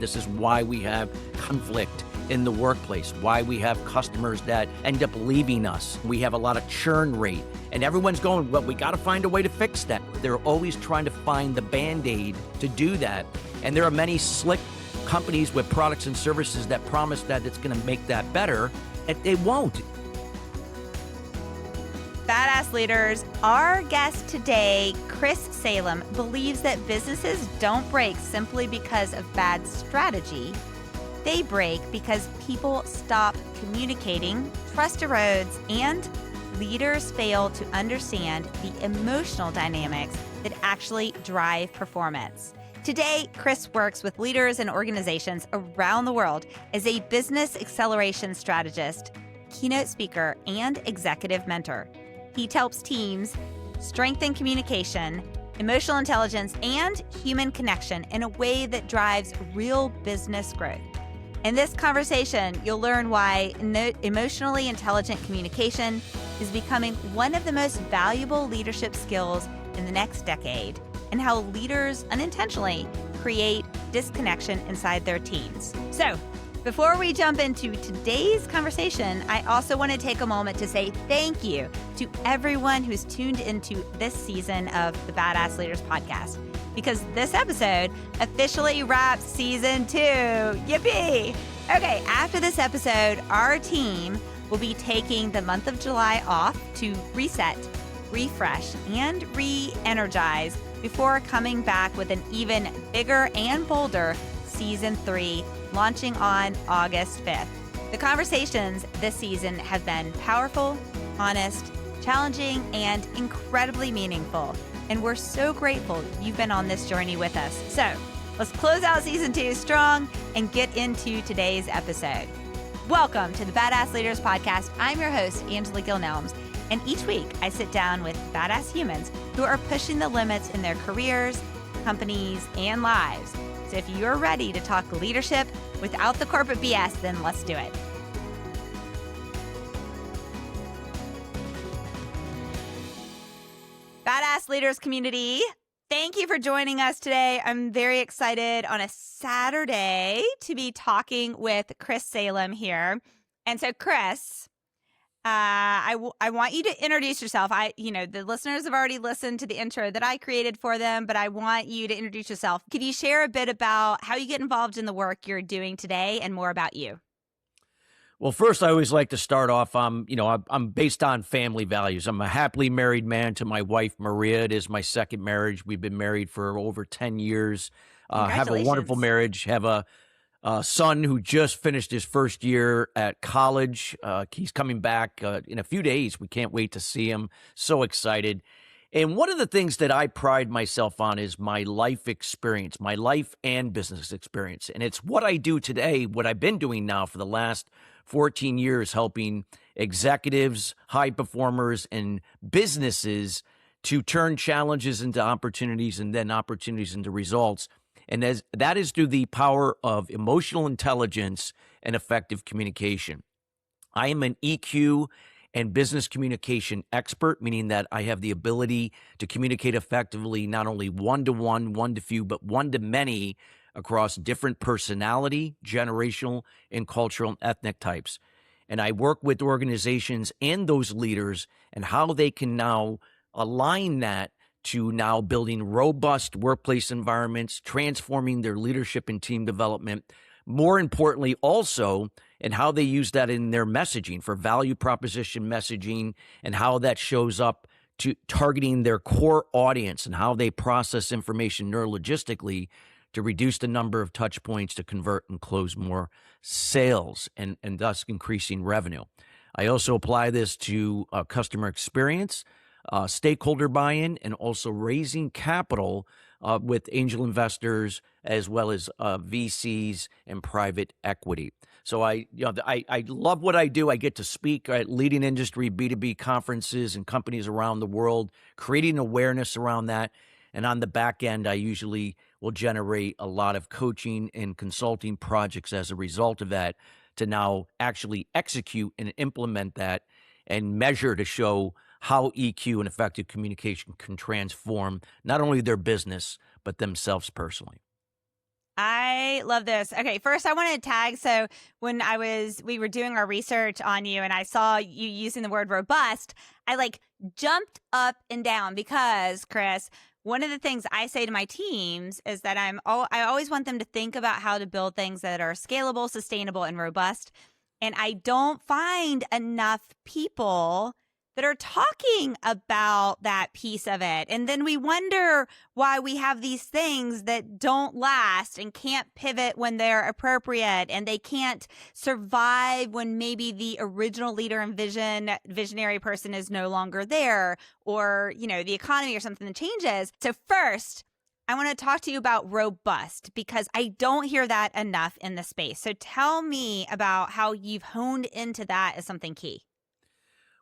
This is why we have conflict in the workplace, why we have customers that end up leaving us. We have a lot of churn rate, and everyone's going, well, we got to find a way to fix that. They're always trying to find the Band-Aid to do that. And there are many slick companies with products and services that promise that it's going to make that better, and they won't. Badass leaders, our guest today, Chris Salem, believes that businesses don't break simply because of bad strategy. They break because people stop communicating, trust erodes, and leaders fail to understand the emotional dynamics that actually drive performance. Today, Chris works with leaders and organizations around the world as a business acceleration strategist, keynote speaker, and executive mentor. He helps teams strengthen communication, emotional intelligence, and human connection in a way that drives real business growth. In this conversation, you'll learn why emotionally intelligent communication is becoming one of the most valuable leadership skills in the next decade, and how leaders unintentionally create disconnection inside their teams. So, before we jump into today's conversation, I also want to take a moment to say thank you to everyone who's tuned into this season of the Badass Leaders Podcast, because this episode officially wraps season 2. Yippee! Okay, after this episode, our team will be taking the month of July off to reset, refresh, and re-energize before coming back with an even bigger and bolder season 3, launching on August 5th. The conversations this season have been powerful, honest, challenging, and incredibly meaningful. And we're so grateful you've been on this journey with us. So let's close out season 2 strong and get into today's episode. Welcome to the Badass Leaders Podcast. I'm your host, Angela Gill Nelms. And each week I sit down with badass humans who are pushing the limits in their careers, companies, and lives. So if you're ready to talk leadership without the corporate BS, then let's do it. Badass Leaders community, thank you for joining us today. I'm very excited on a Saturday to be talking with Chris Salem here. And so Chris, I want you to introduce yourself. The listeners have already listened to the intro that I created for them, but I want you to introduce yourself. Could you share a bit about how you get involved in the work you're doing today and more about you? Well, first, I always like to start off, I'm based on family values. I'm a happily married man to my wife, Maria. It is my second marriage. We've been married for over 10 years. Have a wonderful marriage, have a son who just finished his first year at college. He's coming back in a few days. We can't wait to see him. So excited. And one of the things that I pride myself on is my life experience, my life and business experience. And it's what I do today, what I've been doing now for the last 14 years, helping executives, high performers, and businesses to turn challenges into opportunities and then opportunities into results. And that is through the power of emotional intelligence and effective communication. I am an EQ and business communication expert, meaning that I have the ability to communicate effectively, not only one-to-one, one-to-few, but one-to-many across different personality, generational, and cultural and ethnic types. And I work with organizations and those leaders and how they can now align that to now building robust workplace environments, transforming their leadership and team development. More importantly, also, and how they use that in their messaging for value proposition messaging and how that shows up to targeting their core audience and how they process information neurologistically to reduce the number of touch points to convert and close more sales and thus increasing revenue. I also apply this to customer experience, stakeholder buy-in, and also raising capital with angel investors as well as VCs and private equity. So I love what I do. I get to speak at leading industry B2B conferences and companies around the world, creating awareness around that. And on the back end, I usually will generate a lot of coaching and consulting projects as a result of that to now actually execute and implement that and measure to show how EQ and effective communication can transform not only their business, but themselves personally. I love this. Okay, first I want to tag. So when we were doing our research on you and I saw you using the word robust, I like jumped up and down because, Chris, one of the things I say to my teams is that I always want them to think about how to build things that are scalable, sustainable, and robust. And I don't find enough people that are talking about that piece of it. And then we wonder why we have these things that don't last and can't pivot when they're appropriate, and they can't survive when maybe the original leader and visionary person is no longer there, or, the economy or something that changes. So first, I want to talk to you about robust because I don't hear that enough in the space. So tell me about how you've honed into that as something key.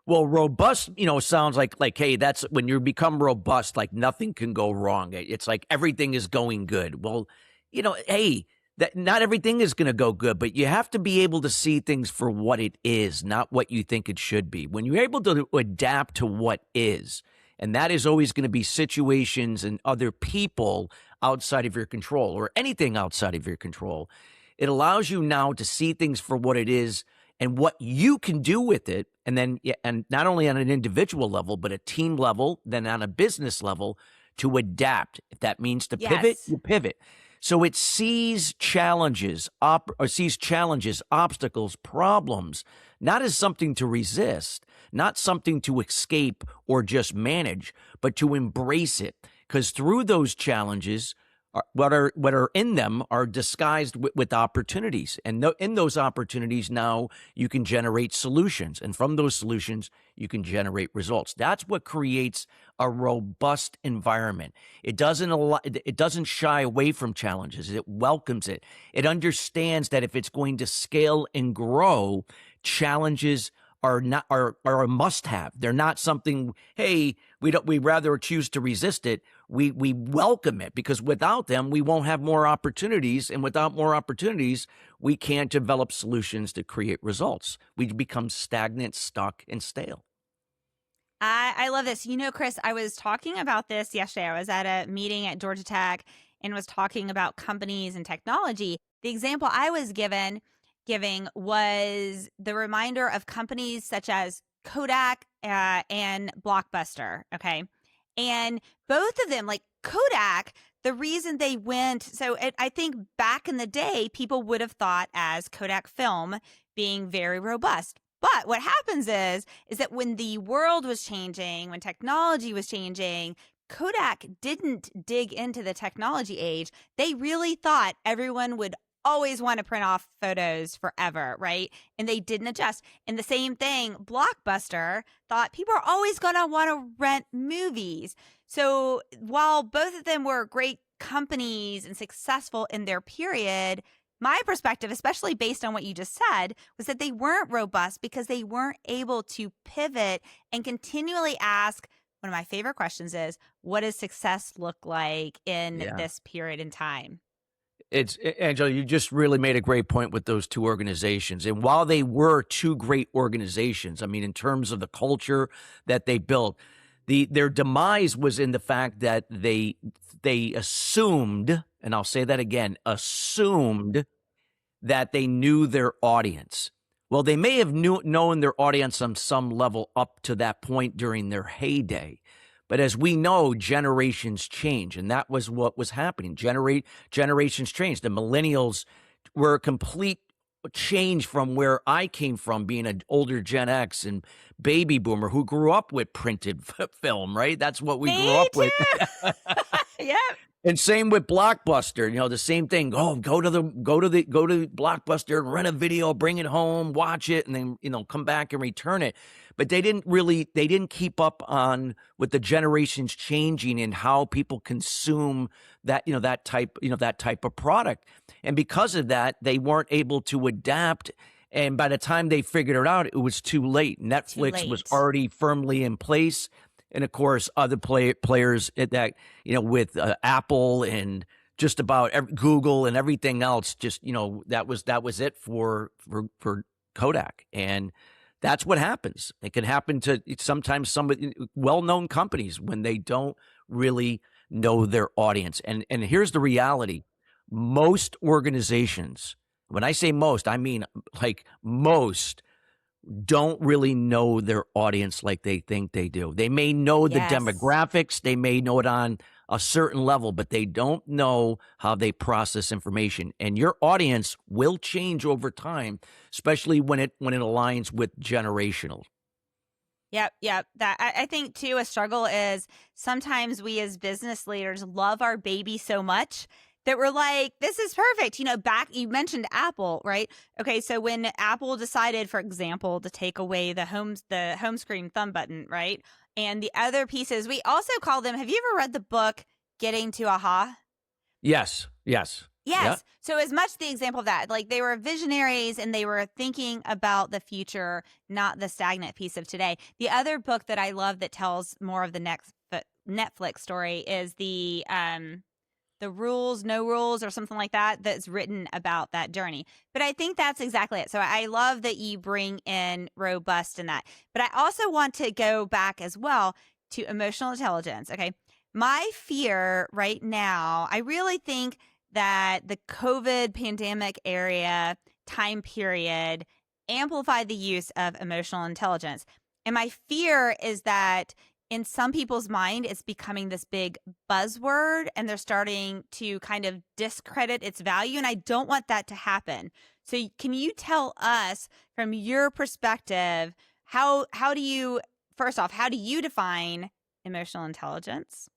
Well, robust, sounds like, hey, that's when you become robust, like nothing can go wrong. It's like everything is going good. Well, hey, that not everything is going to go good, but you have to be able to see things for what it is, not what you think it should be. When you're able to adapt to what is, and that is always going to be situations and other people outside of your control or anything outside of your control, it allows you now to see things for what it is and what you can do with it. And not only on an individual level, but a team level, then on a business level to adapt. If that means to pivot, you pivot. So it sees challenges, obstacles, problems, not as something to resist, not something to escape or just manage, but to embrace it. Because through those challenges, what are in them are disguised with opportunities. And in those opportunities, now you can generate solutions. And from those solutions, you can generate results. That's what creates a robust environment. It doesn't shy away from challenges. It welcomes it. It understands that if it's going to scale and grow, challenges are a must-have. They're not something, hey, we rather choose to resist it. We welcome it because without them, we won't have more opportunities. And without more opportunities, we can't develop solutions to create results. We become stagnant, stuck, and stale. I love this. Chris, I was talking about this yesterday. I was at a meeting at Georgia Tech and was talking about companies and technology. The example I was giving was the reminder of companies such as Kodak and Blockbuster. Okay. And both of them, like Kodak, the reason they went, I think back in the day, people would have thought as Kodak film being very robust. But what happens is that when the world was changing, when technology was changing, Kodak didn't dig into the technology age. They really thought everyone would always want to print off photos forever, right? And they didn't adjust. And the same thing, Blockbuster thought people are always going to want to rent movies. So while both of them were great companies and successful in their period, my perspective, especially based on what you just said, was that they weren't robust because they weren't able to pivot and continually ask. One of my favorite questions is, what does success look like in this period in time? Angela, you just really made a great point with those two organizations. And while they were two great organizations, I mean, in terms of the culture that they built, their demise was in the fact that they assumed, and I'll say that again, assumed that they knew their audience. Well, they may have known their audience on some level up to that point during their heyday. But as we know, generations change, and that was what was happening. Generations change. The millennials were a complete change from where I came from, being an older Gen X and baby boomer who grew up with printed film, right? That's what we grew up with. Yeah. And same with Blockbuster, the same thing. Oh, go to Blockbuster and rent a video, bring it home, watch it, and then, come back and return it. But they didn't keep up on with the generations changing and how people consume that type of product. And because of that, they weren't able to adapt. And by the time they figured it out, it was too late. Netflix was already firmly in place. And of course, other players that, with Apple and just about Google and everything else, just, that was it for Kodak. And that's what happens. It can happen to sometimes some well-known companies when they don't really know their audience. And here's the reality. Most organizations, when I say most, I mean like most, don't really know their audience like they think they do. They may know the Yes. demographics, they may know it on a certain level, but they don't know how they process information. And your audience will change over time, especially when it aligns with generational. Yep, yep. That I think too, a struggle is sometimes we as business leaders love our baby so much that we're like, this is perfect. Back you mentioned Apple, right? Okay, so when Apple decided, for example, to take away the home screen thumb button, right? And the other pieces, we also call them, have you ever read the book Getting to Aha? Yes, yes. Yeah. Yes. So as much the example of that, like they were visionaries and they were thinking about the future, not the stagnant piece of today. The other book that I love that tells more of the next Netflix story is the rules, no rules, or something like that. That's written about that journey. But I think that's exactly it. So I love that you bring in robust in that. But I also want to go back as well to emotional intelligence. Okay. My fear right now, I really think that the COVID pandemic area time period amplified the use of emotional intelligence. And my fear is that in some people's mind, it's becoming this big buzzword and they're starting to kind of discredit its value. And I don't want that to happen. So can you tell us from your perspective, how do you, first off, how do you define emotional intelligence?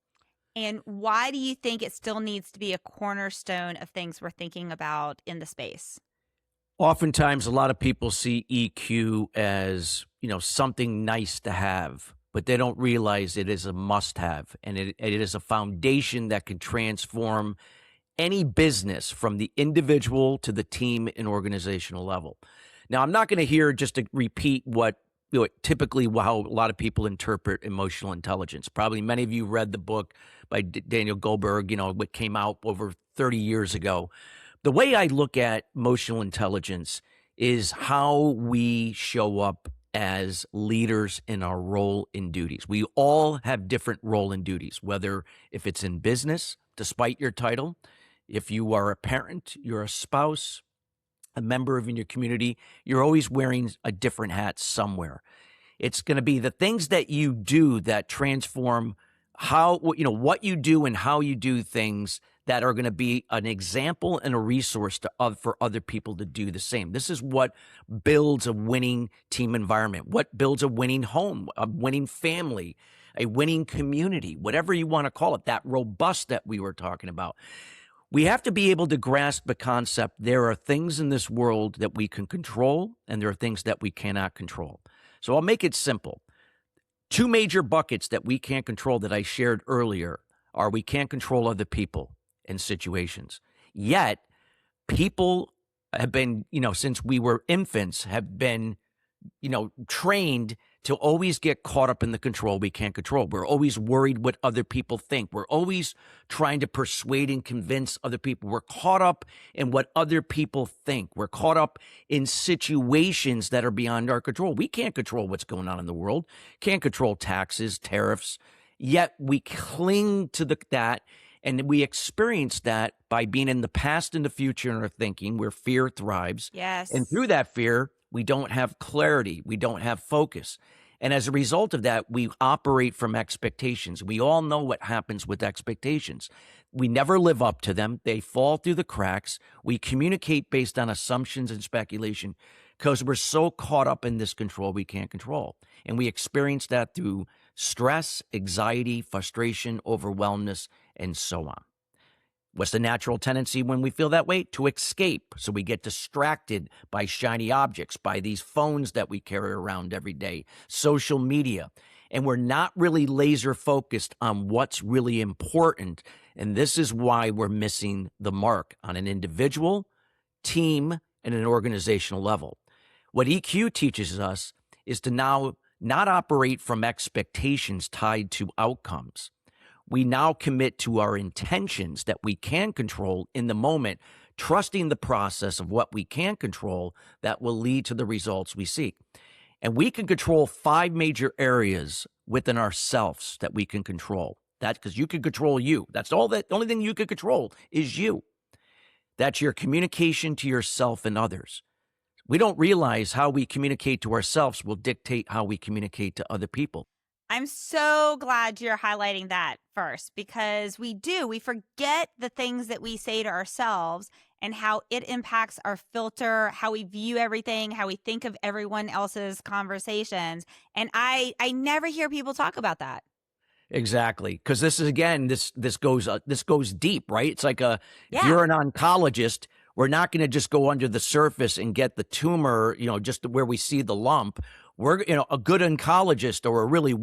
And why do you think it still needs to be a cornerstone of things we're thinking about in the space? Oftentimes, a lot of people see EQ as, something nice to have, but they don't realize it is a must have. And it is a foundation that can transform any business from the individual to the team and organizational level. Now, I'm not going to here just to repeat what typically how a lot of people interpret emotional intelligence. Probably many of you read the book by Daniel Goldberg, what came out over 30 years ago. The way I look at emotional intelligence is how we show up as leaders in our role and duties. We all have different role and duties, whether if it's in business, despite your title, if you are a parent, you're a spouse, a member of your community, you're always wearing a different hat somewhere. It's going to be the things that you do that transform what you do and how you do things that are going to be an example and a resource for other people to do the same. This is what builds a winning team environment, what builds a winning home, a winning family, a winning community, whatever you want to call it, that robust that we were talking about. We have to be able to grasp the concept there are things in this world that we can control, and there are things that we cannot control. So I'll make it simple. Two major buckets that we can't control that I shared earlier are we can't control other people and situations. Yet, people have been, since we were infants, have been, trained to always get caught up in the control we can't control. We're always worried what other people think. We're always trying to persuade and convince other people. We're caught up in what other people think. We're caught up in situations that are beyond our control. We can't control what's going on in the world, can't control taxes, tariffs, yet we cling to that. And we experience that by being in the past and the future in our thinking, where fear thrives. Yes. And through that fear, we don't have clarity. We don't have focus. And as a result of that, we operate from expectations. We all know what happens with expectations. We never live up to them. They fall through the cracks. We communicate based on assumptions and speculation because we're so caught up in this control we can't control. And we experience that through stress, anxiety, frustration, overwhelmness, and so on. What's the natural tendency when we feel that way? To escape. So we get distracted by shiny objects, by these phones that we carry around every day, social media. And we're not really laser focused on what's really important. And this is why we're missing the mark on an individual, team, and an organizational level. What EQ teaches us is to now not operate from expectations tied to outcomes. We now commit to our intentions that we can control in the moment, trusting the process of what we can control that will lead to the results we seek. And we can control 5 major areas within ourselves that we can control. That's because you can control you. That's all. The only thing you can control is you. That's your communication to yourself and others. We don't realize how we communicate to ourselves will dictate how we communicate to other people. I'm so glad you're highlighting that first, because we forget the things that we say to ourselves and how it impacts our filter, how we view everything, how we think of everyone else's conversations. And I never hear people talk about that. Exactly, because this is again, this goes deep, right? It's like if Yeah. you're an oncologist, we're not going to just go under the surface and get the tumor, just where we see the lump. We're, a good oncologist or a really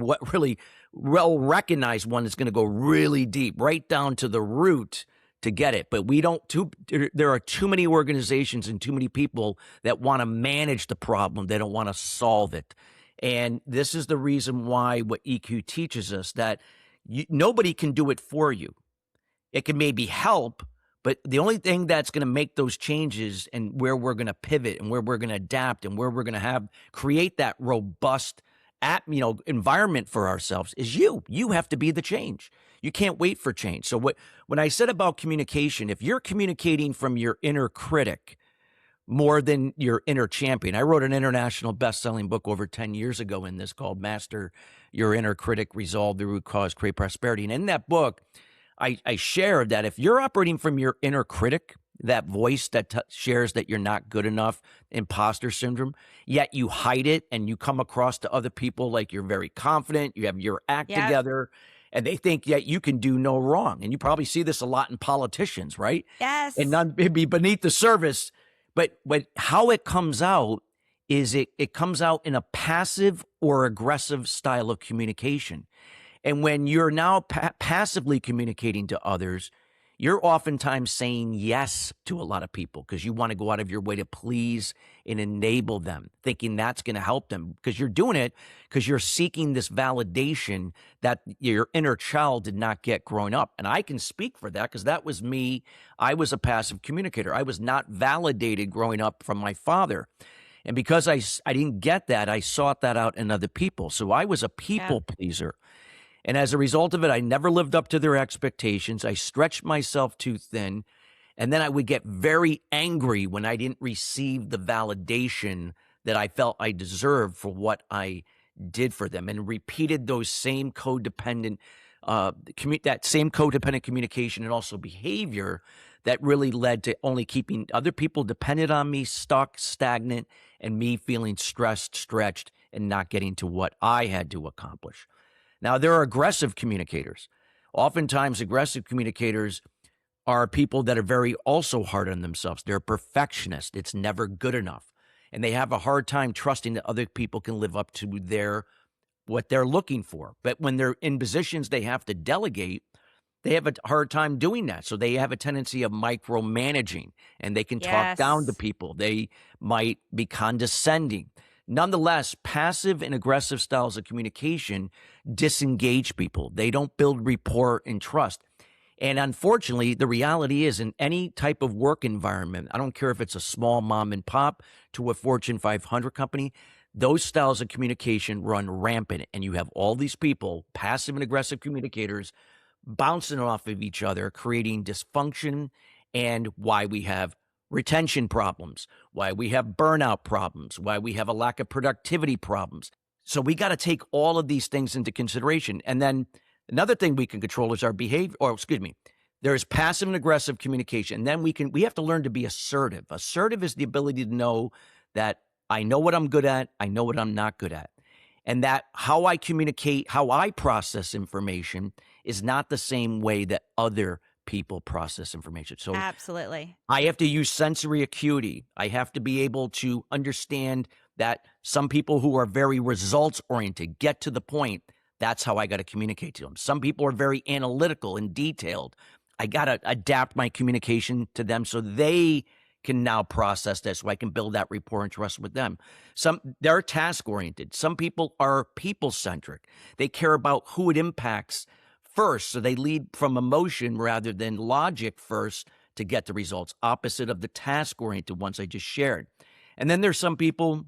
well recognized one is going to go really deep, right down to the root to get it. But we don't. There are too many organizations and too many people that want to manage the problem. They don't want to solve it. And this is the reason why what EQ teaches us, that nobody can do it for you. It can maybe help, but the only thing that's going to make those changes and where we're going to pivot and where we're going to adapt and where we're going to create that robust environment for ourselves is you. You have to be the change. You can't wait for change. So when I said about communication, if you're communicating from your inner critic more than your inner champion. I wrote an international best-selling book over 10 years ago in this called Master Your Inner Critic, Resolve the Root Cause, Create Prosperity. And in that book, I shared that if you're operating from your inner critic, that voice that shares that you're not good enough, imposter syndrome, yet you hide it and you come across to other people like you're very confident, you have your act together, and they think that you can do no wrong. And you probably see this a lot in politicians, right? Yes. And none be beneath the surface. But how it comes out is it comes out in a passive or aggressive style of communication. And when you're now passively communicating to others, you're oftentimes saying yes to a lot of people because you want to go out of your way to please and enable them, thinking that's going to help them, because you're doing it because you're seeking this validation that your inner child did not get growing up. And I can speak for that because that was me. I was a passive communicator. I was not validated growing up from my father. And because I didn't get that, I sought that out in other people. So I was a people pleaser. And as a result of it, I never lived up to their expectations. I stretched myself too thin. And then I would get very angry when I didn't receive the validation that I felt I deserved for what I did for them, and repeated those same codependent, communication and also behavior that really led to only keeping other people dependent on me, stuck, stagnant, and me feeling stressed, stretched, and not getting to what I had to accomplish. Now, there are aggressive communicators. Oftentimes, aggressive communicators are people that are very also hard on themselves. They're perfectionists. It's never good enough. And they have a hard time trusting that other people can live up to what they're looking for. But when they're in positions they have to delegate, they have a hard time doing that. So they have a tendency of micromanaging, and they can talk down to people. They might be condescending. Nonetheless, passive and aggressive styles of communication disengage people. They don't build rapport and trust. And unfortunately, the reality is, in any type of work environment, I don't care if it's a small mom and pop to a Fortune 500 company, those styles of communication run rampant. And you have all these people, passive and aggressive communicators, bouncing off of each other, creating dysfunction, and why we have retention problems, why we have burnout problems, why we have a lack of productivity problems. So we got to take all of these things into consideration. And then another thing we can control is our behavior, there's passive and aggressive communication. And then we have to learn to be assertive. Assertive is the ability to know that I know what I'm good at, I know what I'm not good at. And that how I communicate, how I process information is not the same way that other people process information. So absolutely, I have to use sensory acuity. I have to be able to understand that some people who are very results oriented, get to the point, that's how I got to communicate to them. Some people are very analytical and detailed. I got to adapt my communication to them so they can now process this, so I can build that rapport and trust with them. They're task oriented. Some people are people centric. They care about who it impacts first, so they lead from emotion rather than logic first to get the results, opposite of the task-oriented ones I just shared. And then there's some people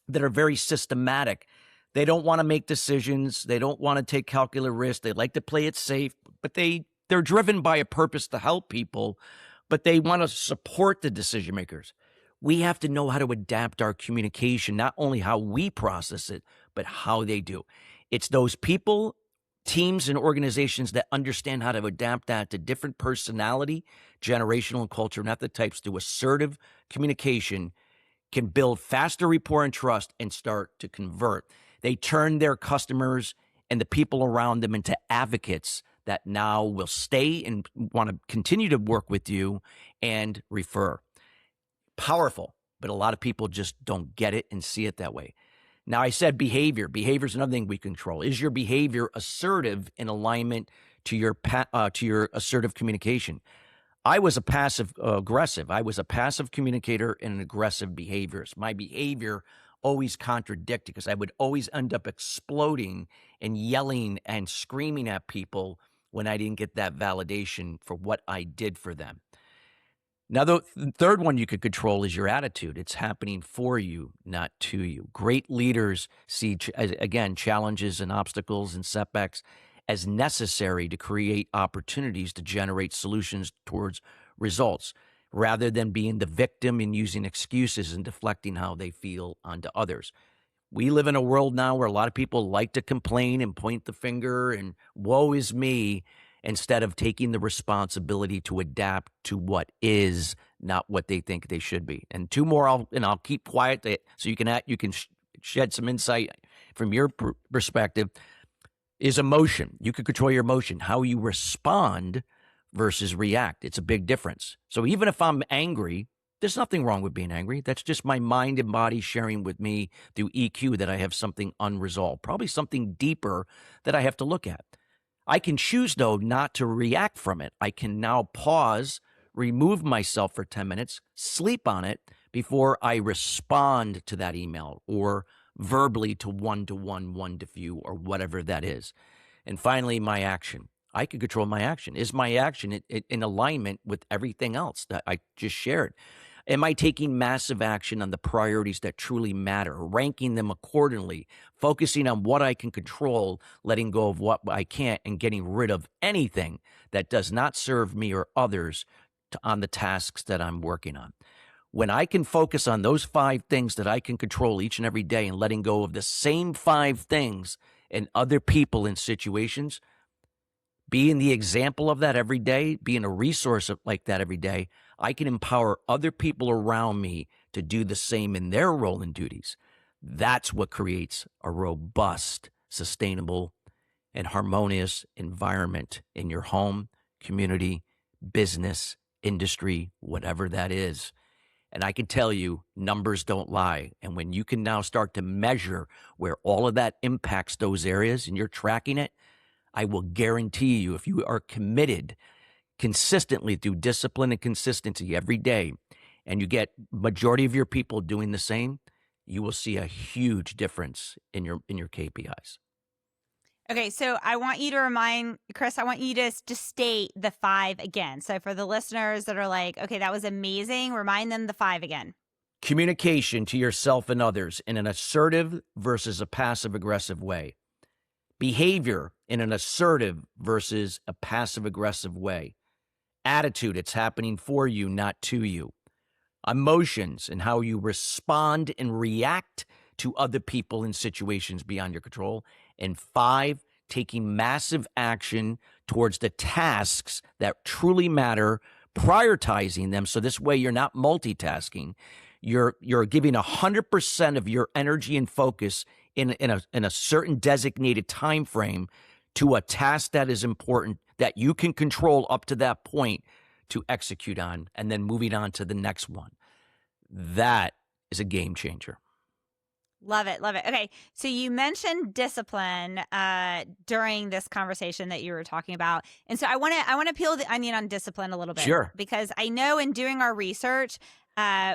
that are very systematic. They don't want to make decisions. They don't want to take calculated risks. They like to play it safe, but they're driven by a purpose to help people. but they want to support the decision makers. We have to know how to adapt our communication, not only how we process it, but how they do. It's those people, teams, and organizations that understand how to adapt that to different personality, generational, and culture method types through assertive communication can build faster rapport and trust and start to convert. They turn their customers and the people around them into advocates that now will stay and want to continue to work with you and refer. Powerful, but a lot of people just don't get it and see it that way. Now, I said behavior. Behavior is another thing we control. Is your behavior assertive in alignment to your assertive communication? I was a passive aggressive. I was a passive communicator and an aggressive behaviorist. My behavior always contradicted because I would always end up exploding and yelling and screaming at people when I didn't get that validation for what I did for them. Now, the third one you could control is your attitude. It's happening for you, not to you. Great leaders see, again, challenges and obstacles and setbacks as necessary to create opportunities to generate solutions towards results, rather than being the victim and using excuses and deflecting how they feel onto others. We live in a world now where a lot of people like to complain and point the finger and woe is me, instead of taking the responsibility to adapt to what is, not what they think they should be. And two more, I'll keep quiet so you can shed some insight from your perspective. Is emotion. You can control your emotion, how you respond versus react. It's a big difference. So even if I'm angry, there's nothing wrong with being angry. That's just my mind and body sharing with me through EQ that I have something unresolved, probably something deeper that I have to look at. I can choose, though, not to react from it. I can now pause, remove myself for 10 minutes, sleep on it before I respond to that email or verbally to one-to-one, one-to-few, or whatever that is. And finally, my action. I can control my action. Is my action in alignment with everything else that I just shared? Am I taking massive action on the priorities that truly matter, ranking them accordingly, focusing on what I can control, letting go of what I can't, and getting rid of anything that does not serve me or others on the tasks that I'm working on? When I can focus on those 5 things that I can control each and every day and letting go of the same 5 things in other people and situations, being the example of that every day, being a resource like that every day, I can empower other people around me to do the same in their role and duties. That's what creates a robust, sustainable, and harmonious environment in your home, community, business, industry, whatever that is. And I can tell you, numbers don't lie. And when you can now start to measure where all of that impacts those areas and you're tracking it, I will guarantee you, if you are committed consistently through discipline and consistency every day, and you get majority of your people doing the same, you will see a huge difference in your KPIs. Okay, so I want you to remind, Chris, I want you to just state the 5 again. So for the listeners that are like, okay, that was amazing, remind them the 5 again. Communication to yourself and others in an assertive versus a passive-aggressive way. Behavior in an assertive versus a passive-aggressive way. Attitude, it's happening for you, not to you. Emotions and how you respond and react to other people in situations beyond your control. And 5, taking massive action towards the tasks that truly matter, prioritizing them. So this way you're not multitasking. You're giving 100% of your energy and focus in a certain designated time frame to a task that is important, that you can control up to that point to execute on, and then moving on to the next one. That is a game changer. Love it. Love it. Okay. So you mentioned discipline during this conversation that you were talking about. And so I want to peel the onion on discipline a little bit. Sure. Because I know in doing our research,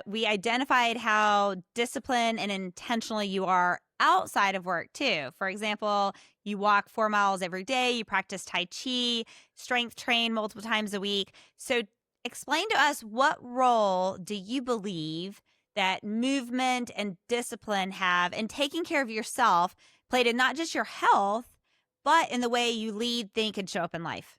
we identified how disciplined and intentional you are outside of work too. For example, you walk 4 miles every day, you practice Tai Chi, strength train multiple times a week. So explain to us, what role do you believe that movement and discipline have in taking care of yourself, played in not just your health, but in the way you lead, think, and show up in life?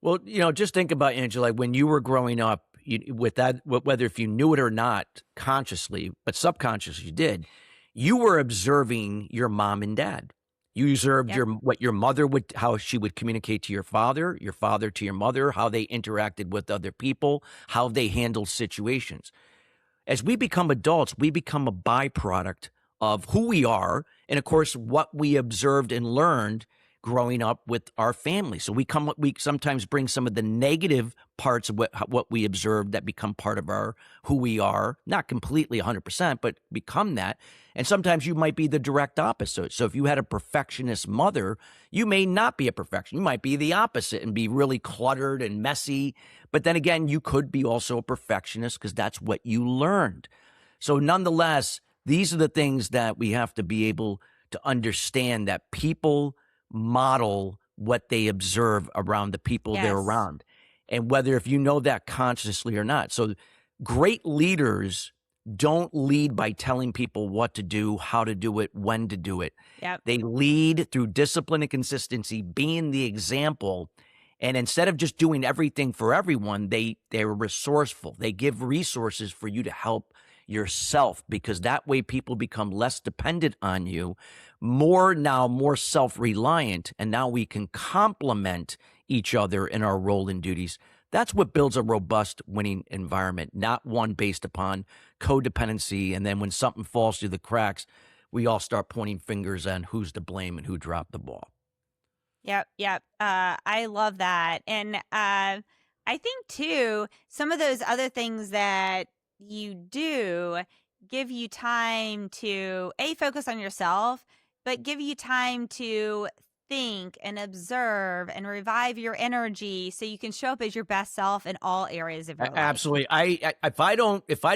Well, just think about, Angela, when you were growing up, with that, whether if you knew it or not consciously, but subconsciously you did, you were observing your mom and dad. You observed Yep. what your mother would, how she would communicate to your father to your mother, how they interacted with other people, how they handled situations. As we become adults, we become a byproduct of who we are, and of course, what we observed and learned growing up with our family. So we sometimes bring some of the negative parts of what we observed that become part of our who we are, not completely 100%, but become that. And sometimes you might be the direct opposite. So if you had a perfectionist mother, you may not be a perfectionist. You might be the opposite and be really cluttered and messy. But then again, you could be also a perfectionist because that's what you learned. So nonetheless, these are the things that we have to be able to understand, that people model what they observe around the people they're Yes. around. And whether if you know that consciously or not. So great leaders don't lead by telling people what to do, how to do it, when to do it. Yep. They lead through discipline and consistency, being the example. And instead of just doing everything for everyone, they're resourceful. They give resources for you to help yourself, because that way people become less dependent on you, more self-reliant, and now we can complement each other in our role and duties. That's what builds a robust winning environment, not one based upon codependency. And then when something falls through the cracks, we all start pointing fingers on who's to blame and who dropped the ball. Yep. Yep. I love that. And I think, too, some of those other things that you do give you time to, focus on yourself, but give you time to think and observe and revive your energy so you can show up as your best self in all areas of your life. Absolutely. If I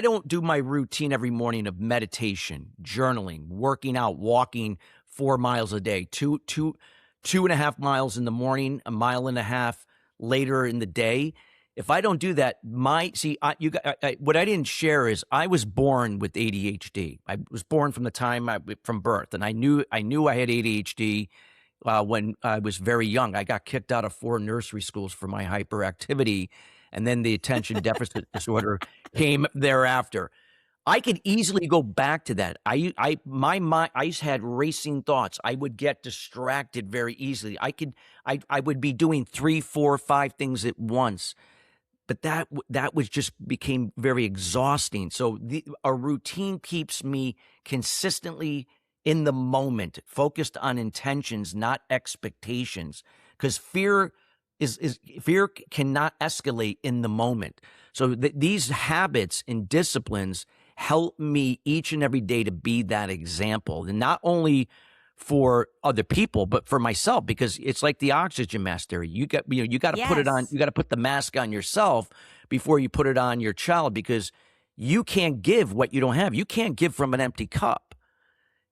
don't do my routine every morning of meditation, journaling, working out, walking 4 miles a day, 2.5 miles in the morning, 1.5 miles later in the day. If I don't do that, what I didn't share is I was born with ADHD. I was born from birth, and I knew I had ADHD when I was very young. I got kicked out of 4 nursery schools for my hyperactivity, and then the attention deficit disorder came thereafter. I could easily go back to that. My mind, I just had racing thoughts. I would get distracted very easily. I would be doing 3, 4, 5 things at once. But that was just became very exhausting. So a routine keeps me consistently in the moment, focused on intentions, not expectations, because fear cannot escalate in the moment. So these habits and disciplines help me each and every day to be that example, and not only for other people, but for myself, because it's like the oxygen mask theory. You got to put it on. Yes. You got to put the mask on yourself before you put it on your child, because you can't give what you don't have. You can't give from an empty cup.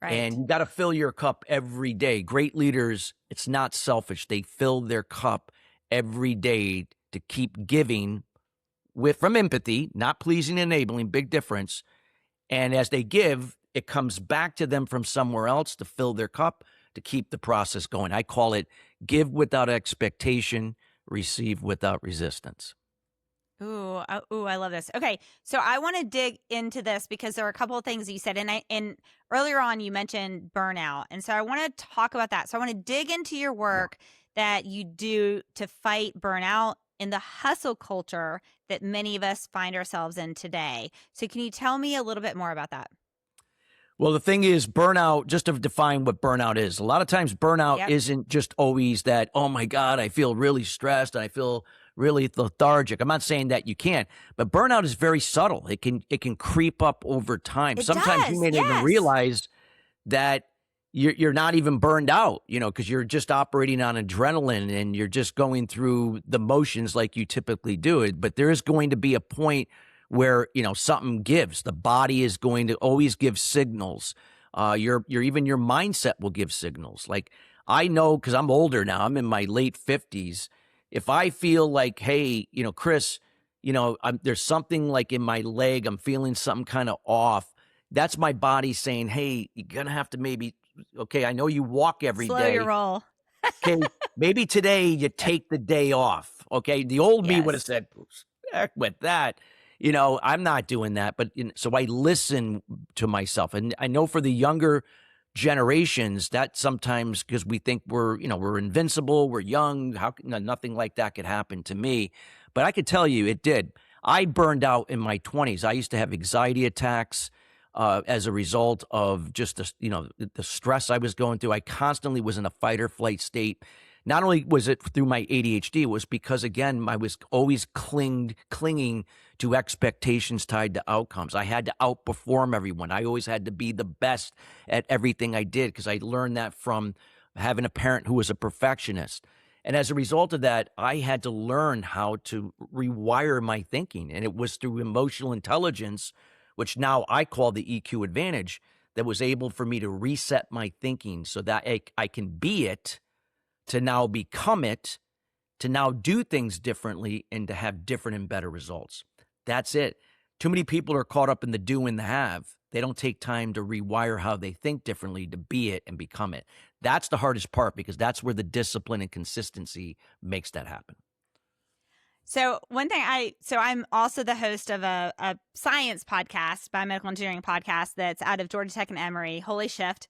Right. And you got to fill your cup every day. Great leaders, it's not selfish. They fill their cup every day to keep giving from empathy, not pleasing, enabling, big difference. And as they give, it comes back to them from somewhere else to fill their cup, to keep the process going. I call it give without expectation, receive without resistance. Ooh, I love this. Okay, so I want to dig into this because there are a couple of things that you said, and earlier on you mentioned burnout, and so I want to talk about that. So I want to dig into your work that you do to fight burnout in the hustle culture that many of us find ourselves in today. So can you tell me a little bit more about that? Well, the thing is, burnout, just to define what burnout is, a lot of times burnout isn't just always that, oh my God, I feel really stressed and I feel really lethargic. I'm not saying that you can't, but burnout is very subtle. It can creep up over time. Sometimes you may not even realize that you're not even burned out, because you're just operating on adrenaline and you're just going through the motions like you typically do it. But there is going to be a point where, something gives. The body is going to always give signals. Your mindset will give signals. Like, I know, because I'm older now, I'm in my late 50s. If I feel like, hey, Chris, there's something like in my leg, I'm feeling something kind of off. That's my body saying, hey, you're going to have to maybe, okay, I know you walk every day. Slow your roll. Okay, maybe today you take the day off. Okay, the old me would have said, heck with that. I'm not doing that. But so I listen to myself. And I know for the younger generations that sometimes because we think we're invincible, we're young, nothing like that could happen to me. But I could tell you it did. I burned out in my 20s. I used to have anxiety attacks as a result of just the stress I was going through. I constantly was in a fight or flight state. Not only was it through my ADHD, it was because, again, I was always clinging to expectations tied to outcomes. I had to outperform everyone. I always had to be the best at everything I did because I learned that from having a parent who was a perfectionist. And as a result of that, I had to learn how to rewire my thinking. And it was through emotional intelligence, which now I call the EQ advantage, that was able for me to reset my thinking so that I can be it, to now become it, to now do things differently, and to have different and better results. That's it. Too many people are caught up in the do and the have. They don't take time to rewire how they think differently to be it and become it. That's the hardest part because that's where the discipline and consistency makes that happen. So I'm also the host of a science podcast, biomedical engineering podcast that's out of Georgia Tech and Emory, Holy Shift.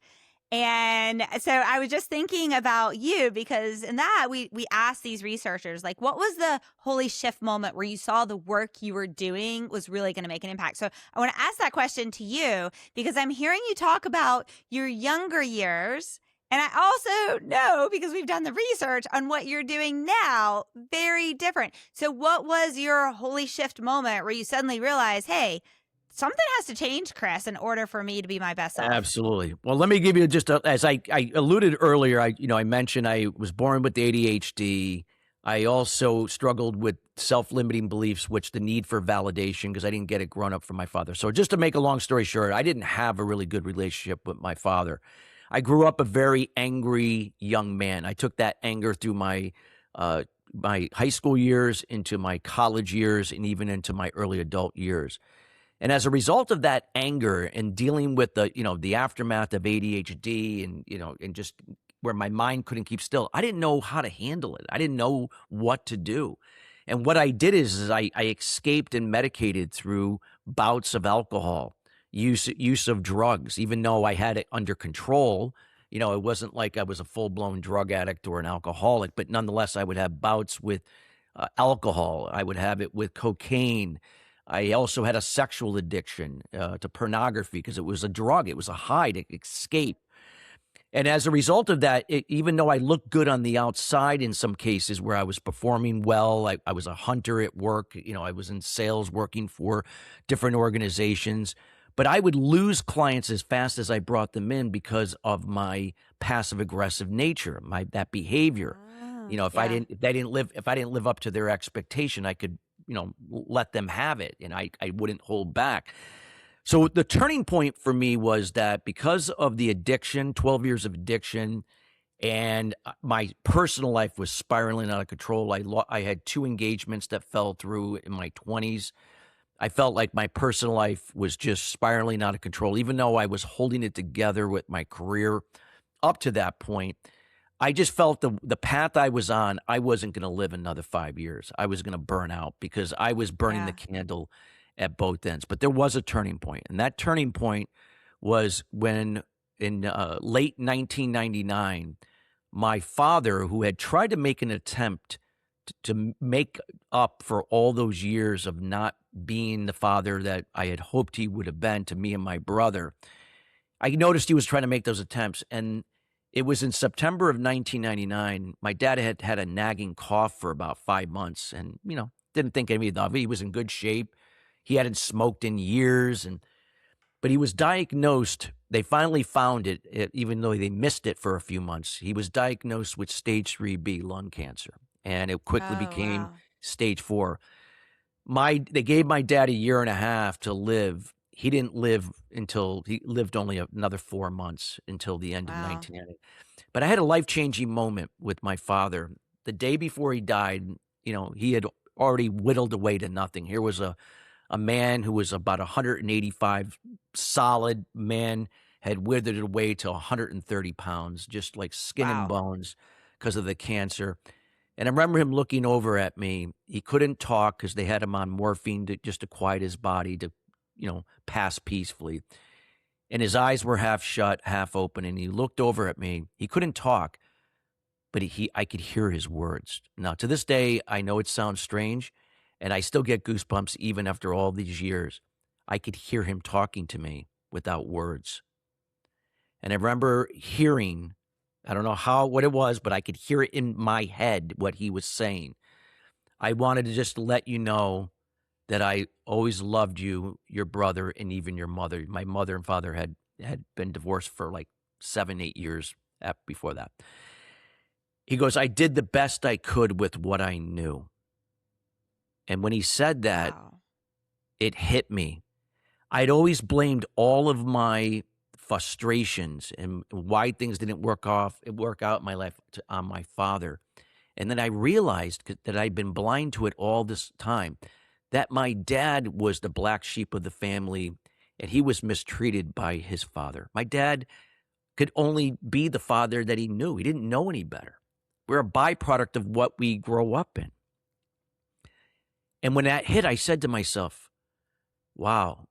And so I was just thinking about you because in that we asked these researchers, like, what was the holy shift moment where you saw the work you were doing was really going to make an impact? So I want to ask that question to you because I'm hearing you talk about your younger years. And I also know, because we've done the research on what you're doing now, very different. So what was your holy shift moment where you suddenly realized, hey, something has to change, Chris, in order for me to be my best self? Absolutely. Well, let me give you just as I alluded earlier, I mentioned I was born with ADHD. I also struggled with self-limiting beliefs, which the need for validation, because I didn't get it growing up from my father. So just to make a long story short, I didn't have a really good relationship with my father. I grew up a very angry young man. I took that anger through my high school years, into my college years, and even into my early adult years. And as a result of that anger and dealing with the aftermath of ADHD and just where my mind couldn't keep still, I didn't know how to handle it. I didn't know what to do. And what I did is I escaped and medicated through bouts of alcohol, use of drugs, even though I had it under control. It wasn't like I was a full-blown drug addict or an alcoholic, but nonetheless, I would have bouts with alcohol. I would have it with cocaine. I also had a sexual addiction to pornography because it was a drug. It was a high to escape. And as a result of that, even though I looked good on the outside in some cases where I was performing well, I was a hunter at work. I was in sales working for different organizations. But I would lose clients as fast as I brought them in because of my passive aggressive nature, that behavior. If I didn't live up to their expectation, I could let them have it, and I wouldn't hold back. So the turning point for me was that because of the addiction, 12 years of addiction, and my personal life was spiraling out of control. I had 2 engagements that fell through in my 20s. I felt like my personal life was just spiraling out of control, even though I was holding it together with my career up to that point. I just felt the path I was on, I wasn't going to live another 5 years. I was going to burn out because I was burning the candle at both ends. But there was a turning point, and that turning point was when in late 1999, my father, who had tried to make an attempt to make up for all those years of not being the father that I had hoped he would have been to me and my brother, I noticed he was trying to make those attempts. And it was in September of 1999. My dad had had a nagging cough for about 5 months and, didn't think anything of it. He was in good shape. He hadn't smoked in years. But he was diagnosed. They finally found it, even though they missed it for a few months. He was diagnosed with stage 3B lung cancer, and it quickly became stage 4. They gave my dad a year and a half to live. He didn't live until he lived only another 4 months until the end of 1990. But I had a life-changing moment with my father. The day before he died, he had already whittled away to nothing. Here was a man who was about 185 solid man, had withered away to 130 pounds, just like skin and bones because of the cancer. And I remember him looking over at me. He couldn't talk because they had him on morphine just to quiet his body to, pass peacefully. And his eyes were half shut, half open. And he looked over at me. He couldn't talk, but I could hear his words. Now, to this day, I know it sounds strange, and I still get goosebumps even after all these years. I could hear him talking to me without words. And I remember hearing, I don't know what it was, but I could hear it in my head what he was saying. I wanted to just let you know that I always loved you, your brother, and even your mother. My mother and father had been divorced for like 7-8 years before that. He goes, I did the best I could with what I knew. And when he said that, Wow. it hit me. I'd always blamed all of my frustrations and why things didn't work out in my life on my father. And then I realized that I'd been blind to it all this time, that my dad was the black sheep of the family and he was mistreated by his father. My dad could only be the father that he knew. He didn't know any better. We're a byproduct of what we grow up in. And when that hit, I said to myself, wow,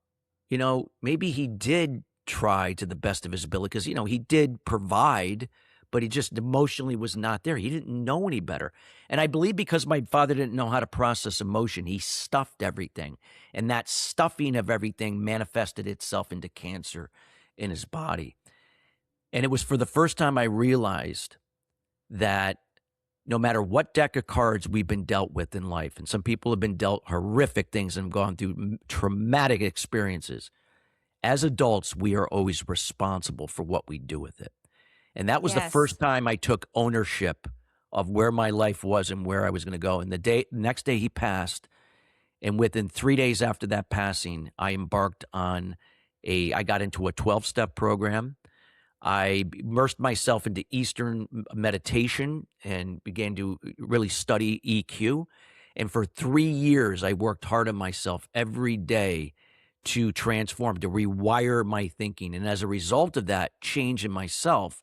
maybe he did try to the best of his ability because, he did provide, but he just emotionally was not there. He didn't know any better. And I believe because my father didn't know how to process emotion, he stuffed everything. And that stuffing of everything manifested itself into cancer in his body. And it was for the first time I realized that no matter what deck of cards we've been dealt with in life, and some people have been dealt horrific things and gone through traumatic experiences, as adults, we are always responsible for what we do with it. And that was the Yes. first time I took ownership of where my life was and where I was going to go. And the next day he passed, and within 3 days after that passing, I embarked on I got into a 12-step program. I immersed myself into Eastern meditation and began to really study EQ. And for 3 years, I worked hard on myself every day to transform, to rewire my thinking. And as a result of that change in myself,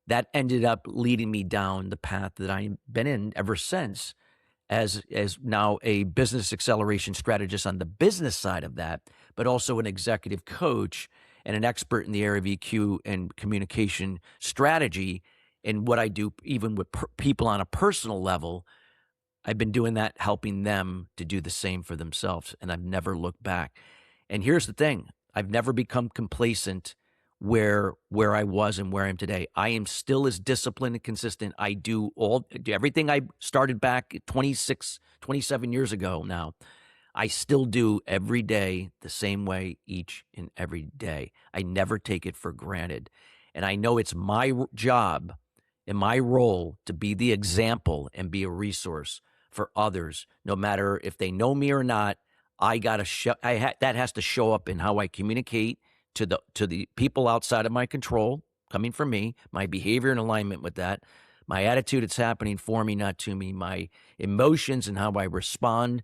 that ended up leading me down the path that I've been in ever since as now a business acceleration strategist on the business side of that, but also an executive coach and an expert in the area of EQ and communication strategy. And what I do, even with people on a personal level, I've been doing that, helping them to do the same for themselves. And I've never looked back. And here's the thing. I've never become complacent where I was and where I am today. I am still as disciplined and consistent. I do everything I started back 27 years ago now. I still do every day the same way each and every day. I never take it for granted. And I know it's my job and my role to be the example and be a resource for others, no matter if they know me or not. I got to show that has to show up in how I communicate to the people outside of my control, coming from me, my behavior in alignment with that, my attitude, it's happening for me, not to me, my emotions and how I respond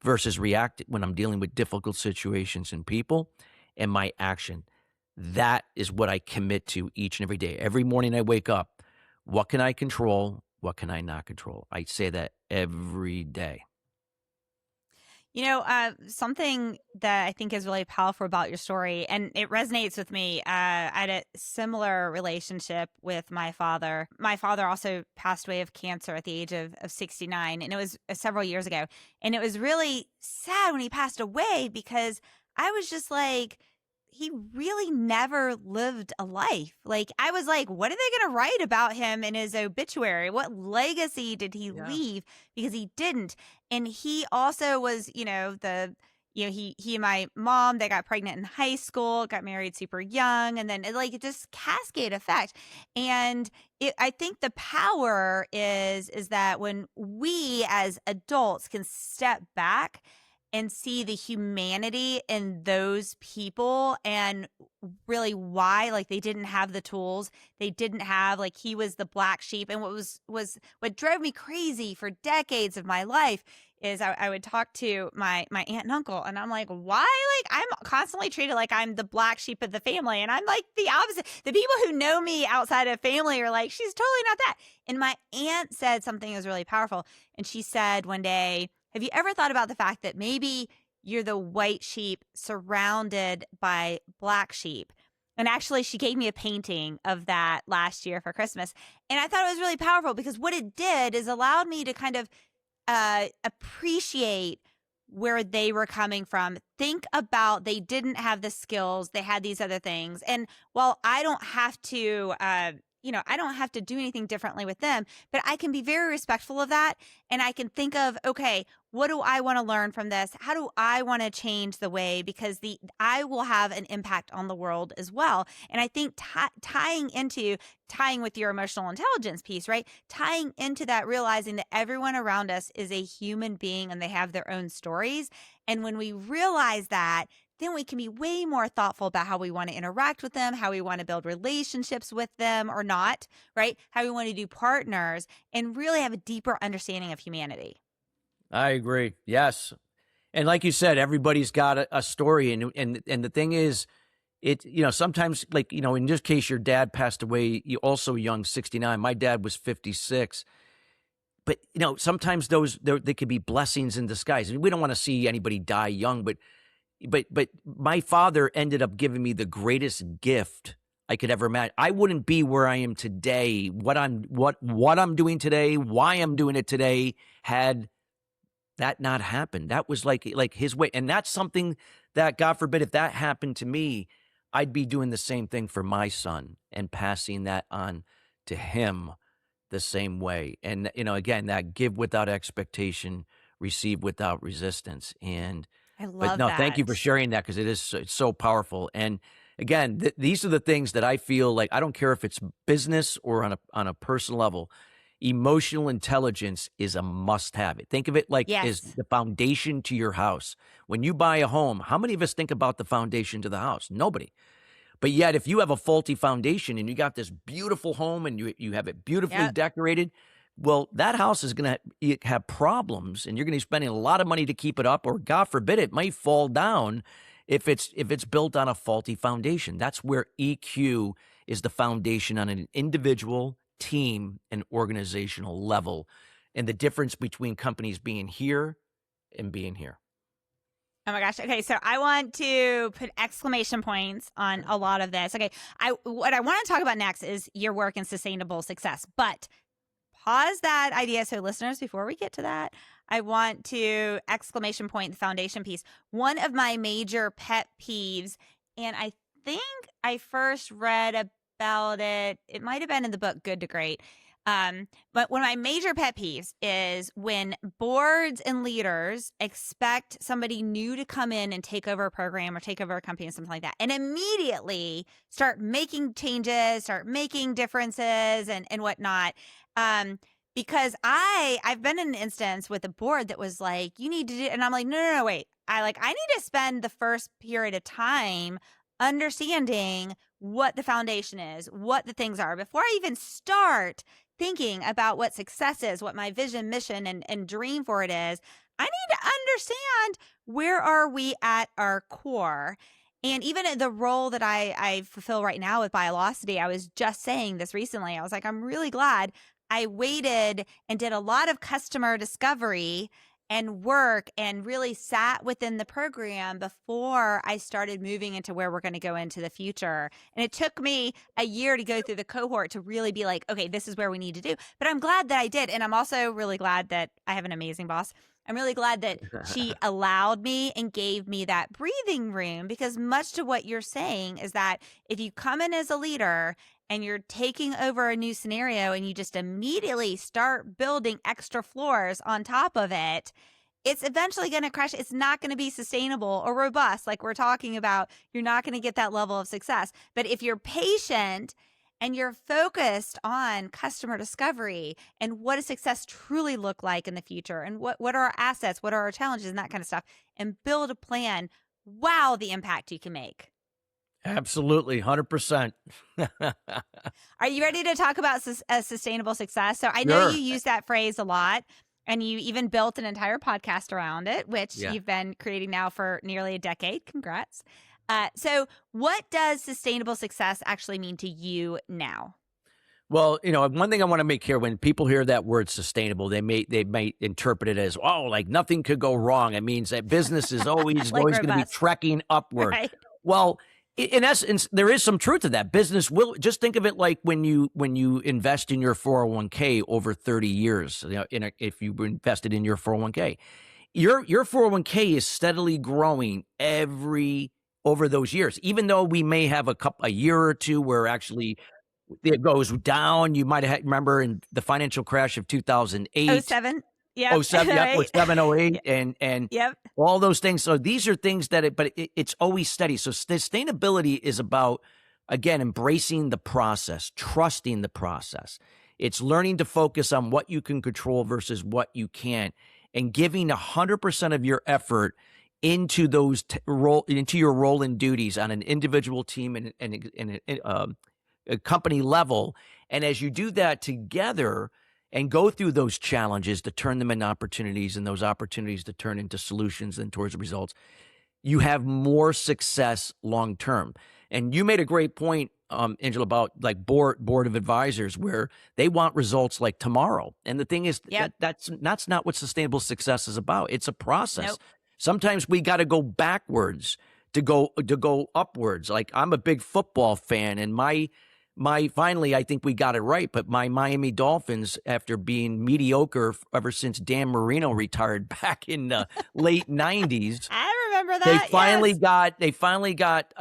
versus react when I'm dealing with difficult situations and people, and my action. That is what I commit to each and every day. Every morning I wake up, what can I control? What can I not control? I say that every day. Something that I think is really powerful about your story, and it resonates with me. I had a similar relationship with my father. My father also passed away of cancer at the age of 69, and it was several years ago. And it was really sad when he passed away because I was just like, he really never lived a life. Like, I was like, what are they going to write about him in his obituary? What legacy did he leave? Because he didn't. And he also was, he and my mom, they got pregnant in high school, got married super young, and then it just cascade effect. And I think the power is that when we as adults can step back and see the humanity in those people and really why they didn't have the tools, they didn't have, he was the black sheep. And what drove me crazy for decades of my life is I would talk to my aunt and uncle, and I'm like, why? Like, I'm constantly treated like I'm the black sheep of the family, and I'm like the opposite. The people who know me outside of family are like, she's totally not that. And my aunt said something that was really powerful, and she said one day, have you ever thought about the fact that maybe you're the white sheep surrounded by black sheep? And actually, she gave me a painting of that last year for Christmas. And I thought it was really powerful because what it did is allowed me to kind of appreciate where they were coming from. Think about they didn't have the skills, they had these other things. And while I don't have to, I don't have to do anything differently with them, but I can be very respectful of that. And I can think of, okay, what do I want to learn from this? How do I want to change the way? Because I will have an impact on the world as well. And I think tying with your emotional intelligence piece, right? Tying into that, realizing that everyone around us is a human being and they have their own stories. And when we realize that, then we can be way more thoughtful about how we want to interact with them, how we want to build relationships with them or not, right? How we want to do partners and really have a deeper understanding of humanity. I agree. Yes. And like you said, everybody's got a story. And the thing is, sometimes, like, in this case, your dad passed away also young, 69. My dad was 56. But, sometimes they could be blessings in disguise. And we don't want to see anybody die young, but my father ended up giving me the greatest gift I could ever imagine. I wouldn't be where I am today. What I'm doing today, why I'm doing it today, had that not happened. That was like his way. And that's something that, God forbid, if that happened to me, I'd be doing the same thing for my son and passing that on to him the same way. And, again, that give without expectation, receive without resistance. And I love but no, that. thank you for sharing that, because it's so powerful. And again, these are the things that I feel like, I don't care if it's business or on a personal level, emotional intelligence is a must-have. Think of it like as the foundation to your house. When you buy a home, how many of us think about the foundation to the house? Nobody. But yet, if you have a faulty foundation and you got this beautiful home and you have it beautifully decorated, well, that house is going to have problems, and you're going to be spending a lot of money to keep it up, or God forbid, it might fall down if it's built on a faulty foundation. That's where EQ is the foundation on an individual, team, and organizational level, and the difference between companies being here and being here. Oh my gosh. Okay. So I want to put exclamation points on a lot of this. Okay. What I want to talk about next is your work in sustainable success, but pause that idea. So listeners, before we get to that, I want to exclamation point the foundation piece. One of my major pet peeves, and I think I first read about it, it might have been in the book Good to Great. But one of my major pet peeves is when boards and leaders expect somebody new to come in and take over a program or take over a company or something like that, and immediately start making changes, start making differences and whatnot. Because I've been in an instance with a board that was like, you need to do, and I'm like, no, wait. I need to spend the first period of time understanding what the foundation is, what the things are, before I even start thinking about what success is, what my vision, mission, and dream for it is. I need to understand where are we at our core. And even the role that I fulfill right now with Biolocity, I was just saying this recently. I was like, I'm really glad I waited and did a lot of customer discovery and work and really sat within the program before I started moving into where we're going to go into the future. And it took me a year to go through the cohort to really be like, okay, this is where we need to do. But I'm glad that I did. And I'm also really glad that I have an amazing boss. I'm really glad that she allowed me and gave me that breathing room, because much to what you're saying is that if you come in as a leader and you're taking over a new scenario and you just immediately start building extra floors on top of it, it's eventually going to crash. It's not going to be sustainable or robust like we're talking about. You're not going to get that level of success. But if you're patient and you're focused on customer discovery and what does success truly look like in the future, and what are our assets, what are our challenges, and that kind of stuff, and build a plan, wow, the impact you can make. Absolutely, 100%. Are you ready to talk about sustainable success? So I know you use that phrase a lot. And you even built an entire podcast around it, which Yeah. you've been creating now for nearly a decade. Congrats. So, what does sustainable success actually mean to you now? Well, one thing I want to make clear: when people hear that word sustainable, they may interpret it as, oh, like nothing could go wrong. It means that business is always Like going to be robust, trekking upward. right? Well, in essence, there is some truth to that. Business will, just think of it like when you invest in your 401k over 30 years. If you invested in your 401k, your 401k is steadily growing over those years. Even though we may have a year or two where actually it goes down. You might have remember in the financial crash of 2008, 07. oh Yep. 07, yep, or Right. 07, 08, and Yep. all those things. So these are things that it's always steady. So sustainability is about, again, embracing the process, trusting the process. It's learning to focus on what you can control versus what you can't, and giving 100% of your effort into into your role and duties on an individual, team, and a company level. And as you do that together and go through those challenges to turn them into opportunities, and those opportunities to turn into solutions and towards results, you have more success long term. And you made a great point, Angela, about like board of advisors, where they want results like tomorrow. And the thing is, Yep. that's not what sustainable success is about. It's a process. Nope. Sometimes we got to go backwards to go upwards. Like, I'm a big football fan, and my finally, I think we got it right, but my Miami Dolphins, after being mediocre ever since Dan Marino retired back in the late 90s, I remember they that. finally Yes. got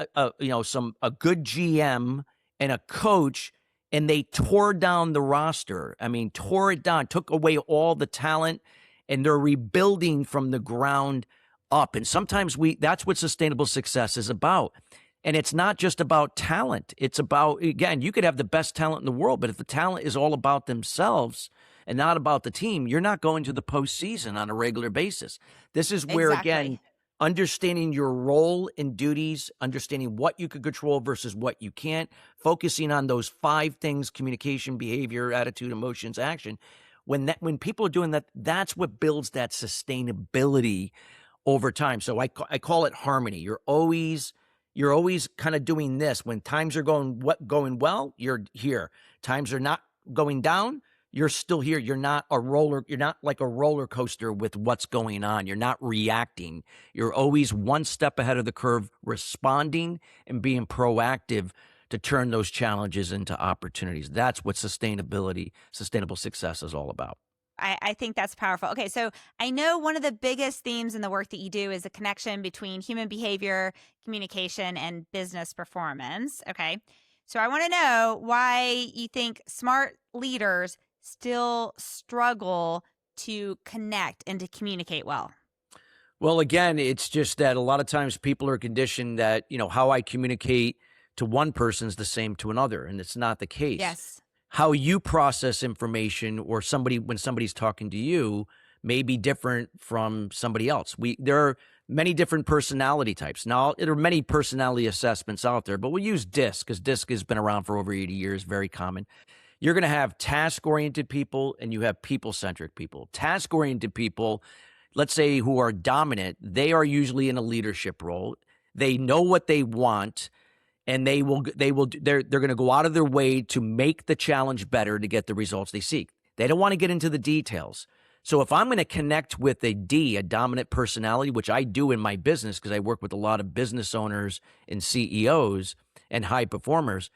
a good GM and a coach, and they tore down the roster. I mean, tore it down, took away all the talent, and they're rebuilding from the ground up. And sometimes that's what sustainable success is about. And it's not just about talent. It's about, again, you could have the best talent in the world, but if the talent is all about themselves and not about the team, you're not going to the postseason on a regular basis. This is where, again, Exactly. understanding your role and duties, understanding what you can control versus what you can't, focusing on those 5 things: communication, behavior, attitude, emotions, action. When people are doing that, that's what builds that sustainability over time. So I call it harmony. You're always kind of doing this. When times are going well, you're here. Times are not going down, you're still here. You're not like a roller coaster with what's going on. You're not reacting. You're always one step ahead of the curve, responding and being proactive to turn those challenges into opportunities. That's what sustainable success is all about. I think that's powerful. Okay, so I know one of the biggest themes in the work that you do is the connection between human behavior, communication, and business performance. Okay, so I want to know why you think smart leaders still struggle to connect and to communicate well. Well, again, it's just that a lot of times people are conditioned that, how I communicate to one person is the same to another, and it's not the case. Yes. How you process information or when somebody's talking to you may be different from somebody else. There are many different personality types. Now, there are many personality assessments out there, but we'll use DISC because DISC has been around for over 80 years, very common. You're going to have task-oriented people and you have people-centric people. Task-oriented people, let's say, who are dominant, they are usually in a leadership role. They know what they want, and they're going to go out of their way to make the challenge better to get the results they seek. They don't want to get into the details. So if I'm going to connect with a dominant personality, which I do in my business because I work with a lot of business owners and CEOs and high performers,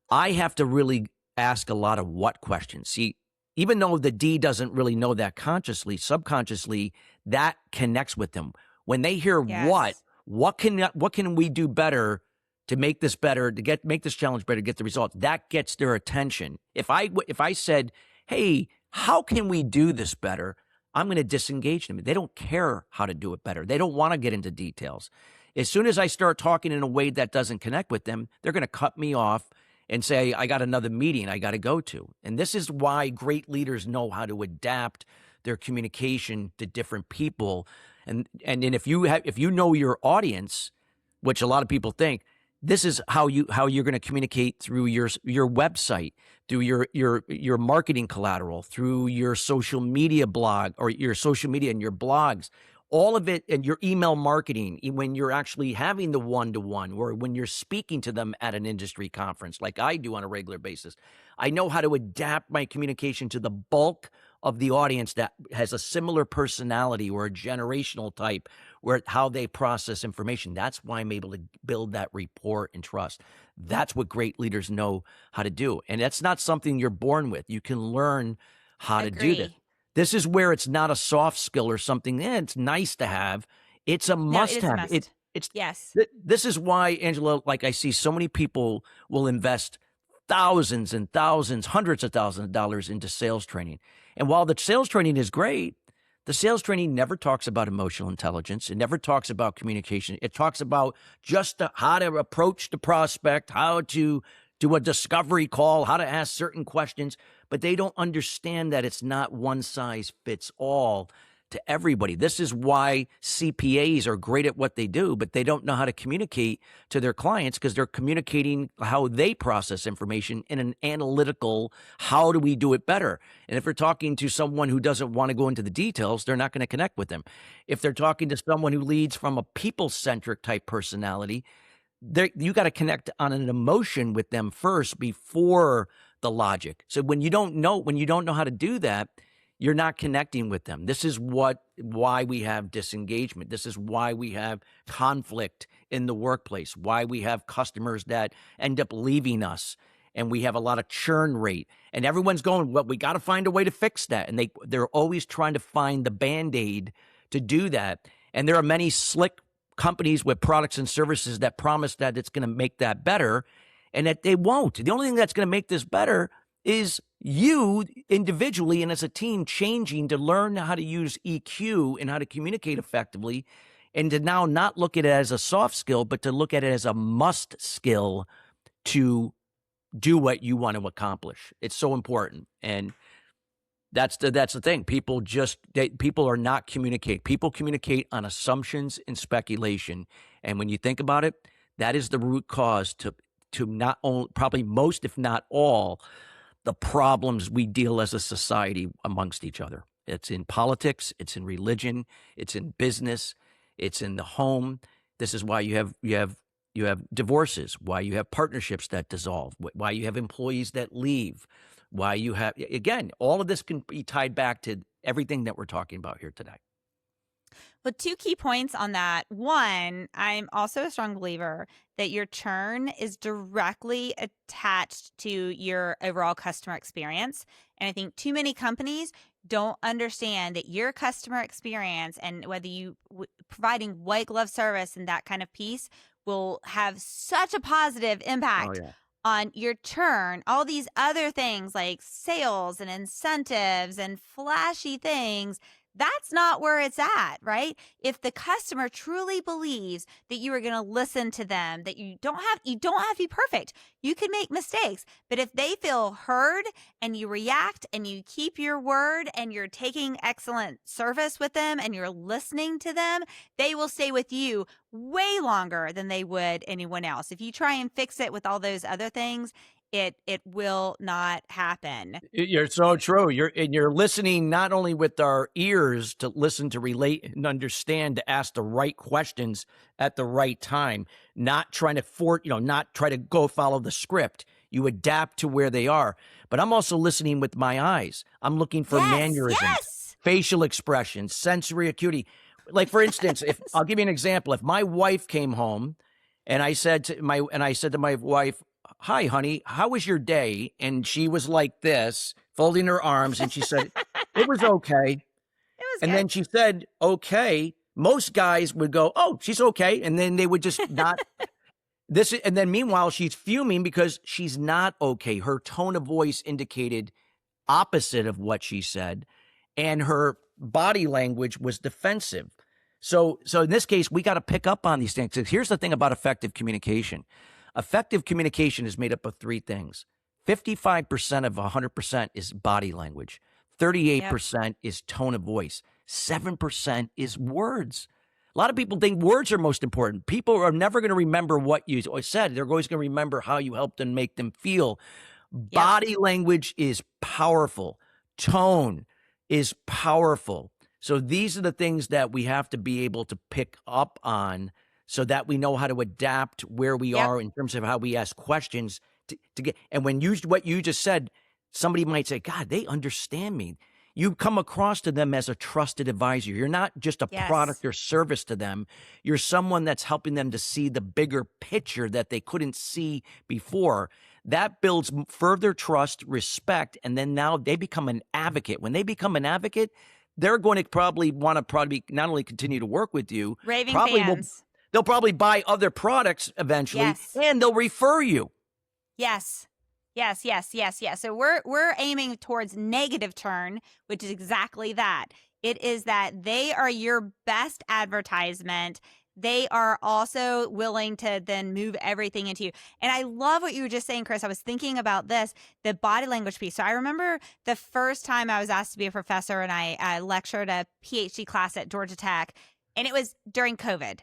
I have to really ask a lot of what questions. See, even though the D doesn't really know that consciously, subconsciously, that connects with them. When they hear Yes. what can we do better to make this better, make this challenge better, get the results, that gets their attention. If I said, hey, how can we do this better? I'm going to disengage them. They don't care how to do it better. They don't want to get into details. As soon as I start talking in a way that doesn't connect with them, they're going to cut me off and say, I got another meeting I got to go to. And this is why great leaders know how to adapt their communication to different people. And then if you know your audience, which a lot of people think, this is how you're going to communicate through your website, through your marketing collateral, through your social media blog or your social media and your blogs, all of it, and your email marketing when you're actually having the one-to-one or when you're speaking to them at an industry conference like I do on a regular basis. I know how to adapt my communication to the bulk of the audience that has a similar personality or a generational type where how they process information. That's why I'm able to build that rapport and trust. That's what great leaders know how to do. And that's not something you're born with. You can learn how to do this. Agree. This is where it's not a soft skill or something. It's nice to have. It's a No, it must is a have. must. It's Yes. this is why, Angela, like I see so many people will invest thousands and thousands, hundreds of thousands of dollars into sales training. And while the sales training is great, the sales training never talks about emotional intelligence. It never talks about communication. It talks about just how to approach the prospect, how to do a discovery call, how to ask certain questions. But they don't understand that it's not one size fits all to everybody. This is why CPAs are great at what they do, but they don't know how to communicate to their clients because they're communicating how they process information in an analytical, how do we do it better? And if they're talking to someone who doesn't want to go into the details, they're not going to connect with them. If they're talking to someone who leads from a people-centric type personality, you got to connect on an emotion with them first before the logic. So when you don't know how to do that, you're not connecting with them. This is why we have disengagement. This is why we have conflict in the workplace, why we have customers that end up leaving us, and we have a lot of churn rate. And everyone's going, well, we got to find a way to fix that. And they're always trying to find the Band-Aid to do that. And there are many slick companies with products and services that promise that it's going to make that better, and that they won't. The only thing that's going to make this better is you individually and as a team changing to learn how to use EQ and how to communicate effectively, and to now not look at it as a soft skill, but to look at it as a must skill to do what you want to accomplish. It's so important. And that's the thing. People are not communicating. People communicate on assumptions and speculation. And when you think about it, that is the root cause to not only, probably most, if not all, the problems we deal as a society amongst each other. It's in politics, it's in religion, it's in business, it's in the home. This is why you have divorces, why you have partnerships that dissolve, why you have employees that leave, why you have, again, all of this can be tied back to everything that we're talking about here today. Well, two key points on that. One, I'm also a strong believer that your churn is directly attached to your overall customer experience. And I think too many companies don't understand that your customer experience, and whether you providing white glove service and that kind of piece, will have such a positive impact on your churn. All these other things like sales and incentives and flashy things, that's not where it's at, right? If the customer truly believes that you are going to listen to them, that you don't have to be perfect. You can make mistakes, but if they feel heard and you react and you keep your word and you're taking excellent service with them and you're listening to them, they will stay with you way longer than they would anyone else. If you try and fix it with all those other things, it will not happen. You're so true. You're listening not only with our ears to listen, to relate and understand, to ask the right questions at the right time, not trying to not try to go follow the script. You adapt to where they are. But I'm also listening with my eyes. I'm looking for mannerisms, facial expressions, sensory acuity. Like, for instance, if I'll give you an example. If my wife came home and I said to my wife, "Hi, honey, how was your day?" And she was like this, folding her arms, and she said, "It was okay." It was And good. then she said, "Okay." Most guys would go, "Oh, she's okay." And then they would just not and then meanwhile, she's fuming because she's not okay. Her tone of voice indicated opposite of what she said, and her body language was defensive. So in this case, we got to pick up on these things. Here's the thing about effective communication. Effective communication is made up of three things. 55% of 100% is body language. 38% is tone of voice. 7% is words. A lot of people think words are most important. People are never going to remember what you said. They're always going to remember how you helped them make them feel. Yep. Body language is powerful. Tone is powerful. So these are the things that we have to be able to pick up on so that we know how to adapt where we Yep. are in terms of how we ask questions to get. And when what you just said, somebody might say, God, they understand me. You come across to them as a trusted advisor. You're not just a Yes. product or service to them. You're someone that's helping them to see the bigger picture that they couldn't see before. That builds further trust, respect, and then now they become an advocate. When they become an advocate, they're going to probably want to not only continue to work with you, Raving probably fans. they'll probably buy other products eventually, Yes. and they'll refer you. Yes. Yes, yes, yes, yes. So we're aiming towards negative turn, which is exactly that. It is that they are your best advertisement. They are also willing to then move everything into you. And I love what you were just saying, Chris. I was thinking about this, the body language piece. So I remember the first time I was asked to be a professor and I lectured a PhD class at Georgia Tech, and it was during COVID.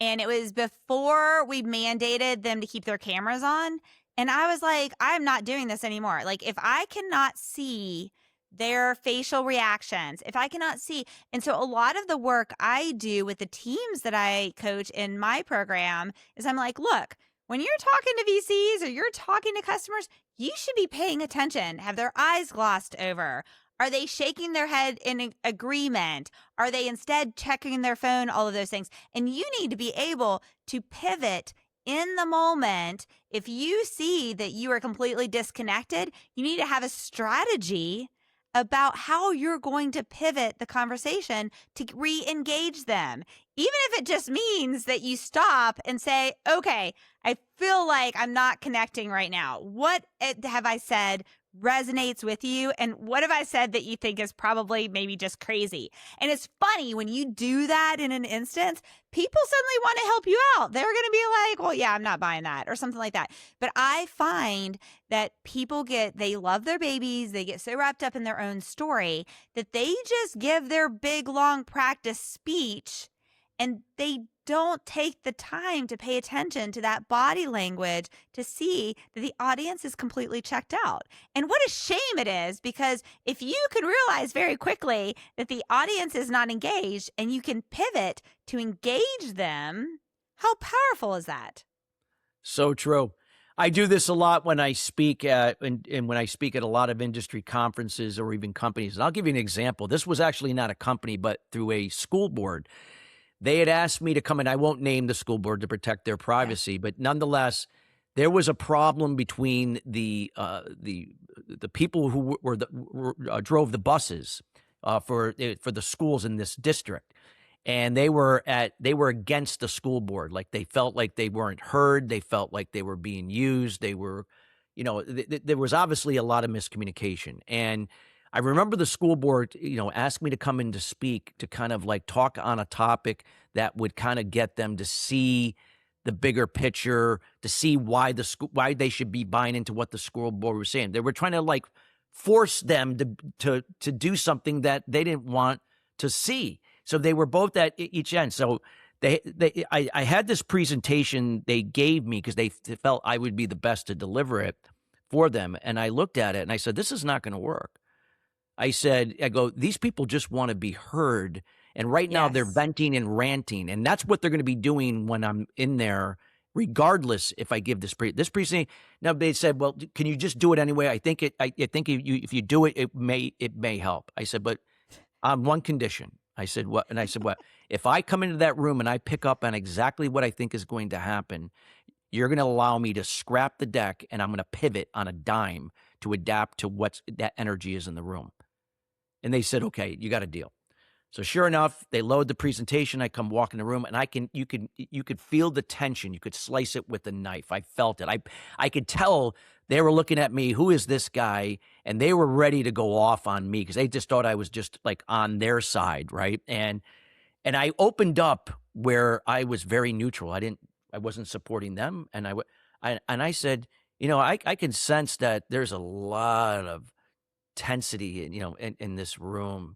And it was before we mandated them to keep their cameras on. And I was like, I'm not doing this anymore. Like, if I cannot see their facial reactions, if I cannot see. And so a lot of the work I do with the teams that I coach in my program is I'm like, look, when you're talking to VCs or you're talking to customers, you should be paying attention. Have their eyes glossed over? Are they shaking their head in agreement? Are they instead checking their phone? All of those things. And you need to be able to pivot in the moment. If you see that you are completely disconnected, you need to have a strategy about how you're going to pivot the conversation to re-engage them. Even if it just means that you stop and say, okay, I feel like I'm not connecting right now. What have I said resonates with you? And what have I said that you think is probably maybe just crazy? And it's funny when you do that in an instance, people suddenly want to help you out. They're going to be like, well, yeah, I'm not buying that or something like that. But I find that people they love their babies. They get so wrapped up in their own story that they just give their big, long practice speech and they don't take the time to pay attention to that body language to see that the audience is completely checked out. And what a shame it is, because if you can realize very quickly that the audience is not engaged and you can pivot to engage them, how powerful is that? So true. I do this a lot when I speak and when I speak at a lot of industry conferences or even companies. And I'll give you an example. This was actually not a company, but through a school board. They had asked me to come in. I won't name the school board to protect their privacy, but nonetheless, there was a problem between the people who drove the buses for the schools in this district, and they were against the school board. Like, they felt like they weren't heard. They felt like they were being used. They were, there was obviously a lot of miscommunication. And I remember the school board, asked me to come in to speak, to kind of like talk on a topic that would kind of get them to see the bigger picture, to see why they should be buying into what the school board was saying. They were trying to like force them to do something that they didn't want to see. So they were both at each end. So I had this presentation they gave me because they felt I would be the best to deliver it for them. And I looked at it and I said, this is not going to work. I go, these people just want to be heard. And right now they're venting and ranting. And that's what they're going to be doing when I'm in there, regardless if I give this presentation. Now, they said, well, can you just do it anyway? I think if you do it, it may help. I said, but on one condition. I said, what? And I said, what? If I come into that room and I pick up on exactly what I think is going to happen, you're going to allow me to scrap the deck and I'm going to pivot on a dime to adapt to what that energy is in the room. And they said, okay, you got a deal. So sure enough, they load the presentation. I come walk in the room and you could feel the tension. You could slice it with a knife. I felt it. I could tell they were looking at me, who is this guy? And they were ready to go off on me because they just thought I was just like on their side. Right. And I opened up where I was very neutral. I wasn't supporting them. And I said, I can sense that there's a lot of intensity, in this room.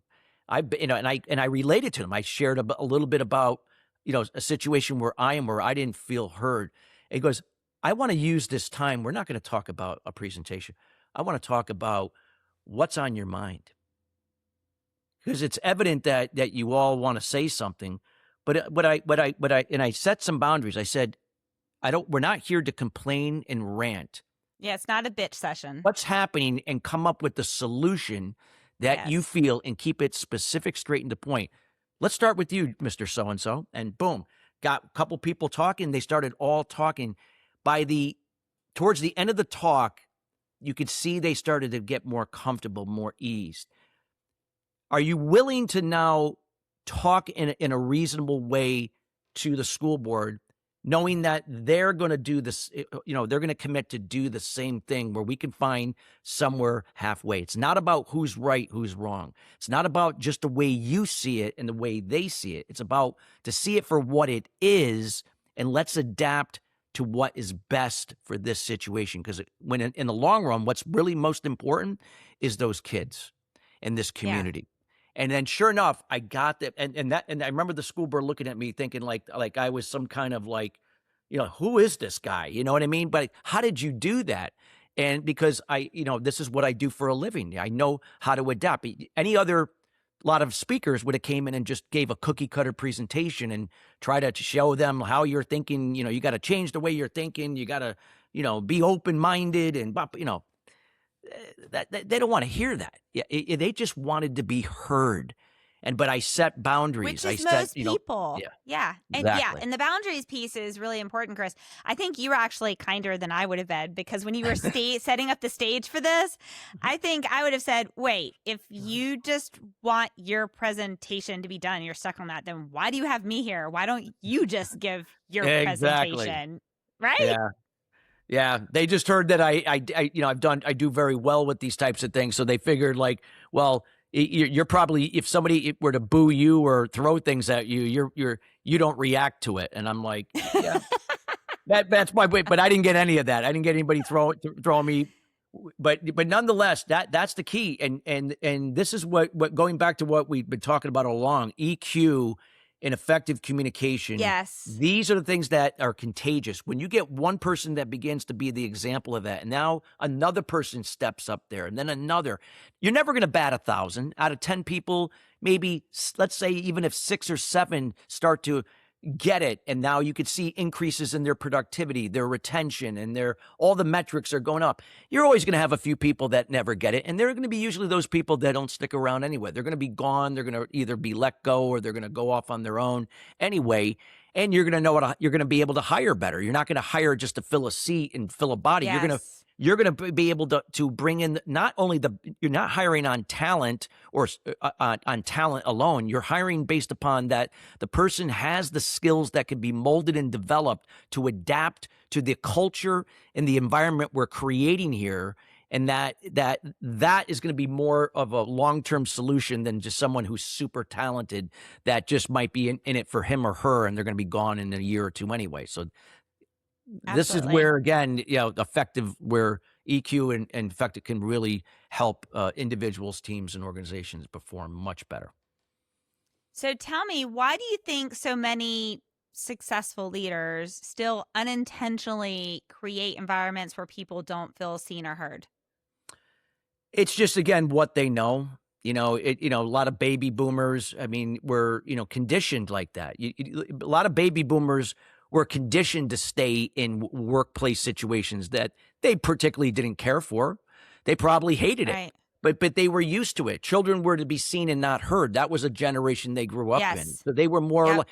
And I related to them. I shared a little bit about a situation where I didn't feel heard. And he goes, I want to use this time. We're not going to talk about a presentation. I want to talk about what's on your mind. Because it's evident that you all want to say something, but I set some boundaries. I said, we're not here to complain and rant. Yeah, it's not a bitch session. What's happening, and come up with the solution that you Yes. feel and keep it specific, straight and to point. Let's start with you, Mr. So-and-so. And boom, got a couple people talking. They started all talking. Towards the end of the talk, you could see they started to get more comfortable, more eased. Are you willing to now talk in a reasonable way to the school board, knowing that they're going to do this, they're going to commit to do the same thing, where we can find somewhere halfway? It's not about who's right, who's wrong. It's not about just the way you see it and the way they see it. It's about to see it for what it is, and let's adapt to what is best for this situation. Because when in the long run, what's really most important is those kids and this community. Yeah. And then sure enough, I got that. And I remember the school board looking at me thinking like I was some kind of who is this guy? You know what I mean? But how did you do that? And because this is what I do for a living. I know how to adapt. A lot of speakers would have came in and just gave a cookie cutter presentation and try to show them how you're thinking. You got to change the way you're thinking. You got to, be open-minded, and, that they don't want to hear that. Yeah, they just wanted to be heard. But I set boundaries. Which is most people. Yeah. And exactly. And the boundaries piece is really important, Chris. I think you were actually kinder than I would have been, because when you were setting up the stage for this, I think I would have said, wait, if you just want your presentation to be done, you're stuck on that, then why do you have me here? Why don't you just give your presentation? Right? Yeah. Yeah, they just heard that I do very well with these types of things, so they figured you're probably, if somebody were to boo you or throw things at you, you don't react to it. And I'm like, yeah, that's my way. But I didn't get any of that. I didn't get anybody throwing me. But nonetheless, that's the key. And this is what going back to what we've been talking about all along, EQ and effective communication. Yes. These are the things that are contagious. When you get one person that begins to be the example of that, and now another person steps up there, and then another, you're never going to bat 1,000 out of 10 people. Maybe, let's say, even if 6 or 7 start to get it, and now you could see increases in their productivity, their retention, and all the metrics are going up. You're always going to have a few people that never get it, and they're going to be usually those people that don't stick around anyway. They're going to be gone. They're going to either be let go, or they're going to go off on their own anyway. And you're going to know you're going to be able to hire better. You're not going to hire just to fill a seat and fill a body. Yes. You're going to be able to bring in not only you're not hiring on talent or on talent alone. You're hiring based upon that the person has the skills that can be molded and developed to adapt to the culture and the environment we're creating here. And that is going to be more of a long-term solution than just someone who's super talented that just might be in it for him or her, and they're going to be gone in a year or two anyway. So this is where, again, effective, where EQ and effective can really help individuals, teams, and organizations perform much better. So tell me, why do you think so many successful leaders still unintentionally create environments where people don't feel seen or heard? It's just, again, what they know. A lot of baby boomers, were, conditioned like that. A lot of baby boomers were conditioned to stay in workplace situations that they particularly didn't care for. They probably hated it, but they were used to it. Children were to be seen and not heard. That was a generation they grew up in. So they were more like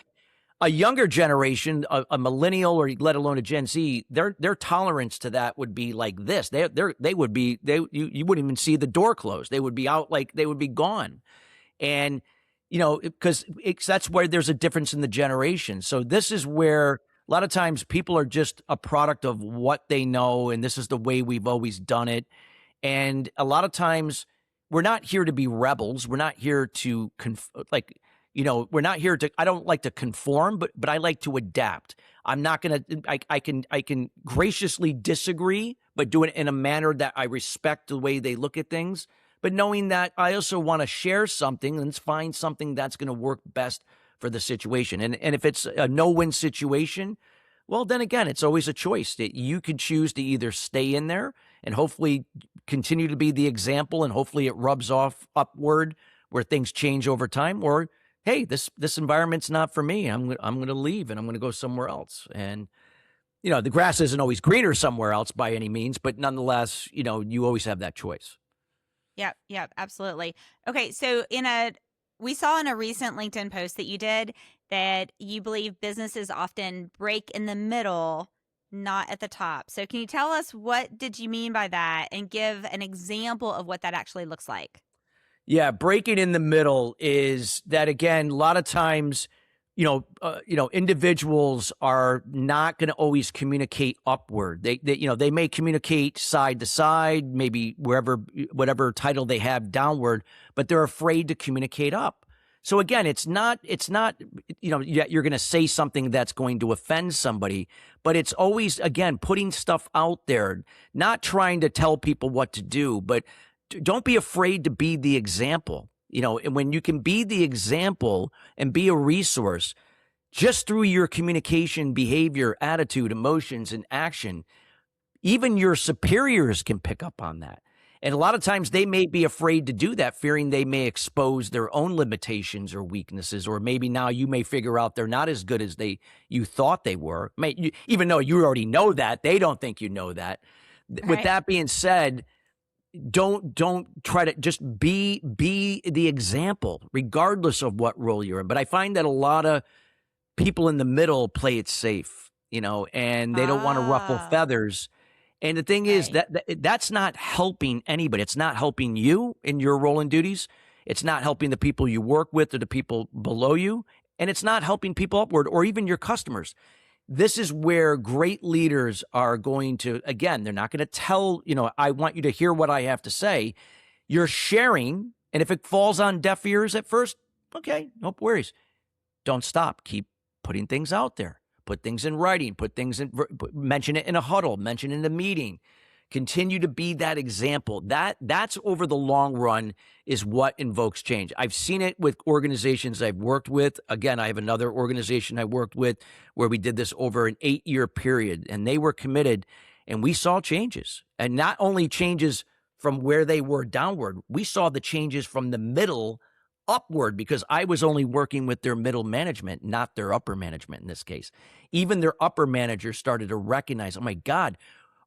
a younger generation, a millennial, or let alone a Gen Z. Their tolerance to that would be like this. You wouldn't even see the door closed. They would be out, they would be gone. And because that's where there's a difference in the generation. So this is where a lot of times people are just a product of what they know, and this is the way we've always done it. And a lot of times we're not here to be rebels. We're not here to we're not here to. I don't like to conform, but I like to adapt. I'm not gonna. I can graciously disagree, but do it in a manner that I respect the way they look at things. But knowing that I also want to share something and find something that's going to work best for the situation. And if it's a no-win situation, well, then again, it's always a choice that you could choose to either stay in there and hopefully continue to be the example, and hopefully it rubs off upward where things change over time, or hey, this environment's not for me. I'm going to leave and I'm going to go somewhere else. And the grass isn't always greener somewhere else by any means, but nonetheless, you always have that choice. Yep, absolutely. Okay, so we saw in a recent LinkedIn post that you did that you believe businesses often break in the middle, not at the top. So can you tell us, what did you mean by that, and give an example of what that actually looks like? Yeah, breaking in the middle is that, again, a lot of times, individuals are not going to always communicate upward. They may communicate side to side, maybe whatever title they have downward, but they're afraid to communicate up. So again, it's not, you're going to say something that's going to offend somebody, but it's always, again, putting stuff out there, not trying to tell people what to do, but don't be afraid to be the example. And when you can be the example and be a resource just through your communication, behavior, attitude, emotions, and action, even your superiors can pick up on that. And a lot of times they may be afraid to do that, fearing they may expose their own limitations or weaknesses, or maybe now you may figure out they're not as good as you thought they were. Even though you already know that, they don't think you know that. Right. With that being said, don't try to just be the example, regardless of what role you're in. But I find that a lot of people in the middle play it safe, and they don't want to ruffle feathers. And the thing is that's not helping anybody. It's not helping you in your role and duties. It's not helping the people you work with or the people below you. And it's not helping people upward or even your customers. This is where great leaders are going to, again, they're not going to tell, I want you to hear what I have to say. You're sharing. And if it falls on deaf ears at first, okay, no worries. Don't stop. Keep putting things out there. Put things in writing, mention it in a huddle, mention it in a meeting. Continue to be that example. That's over the long run is what invokes change. I've seen it with organizations I've worked with. Again, I have another organization I worked with where we did this over an 8-year period, and they were committed, and we saw changes. And not only changes from where they were downward, we saw the changes from the middle upward, because I was only working with their middle management, not their upper management in this case. Even their upper managers started to recognize, oh my God,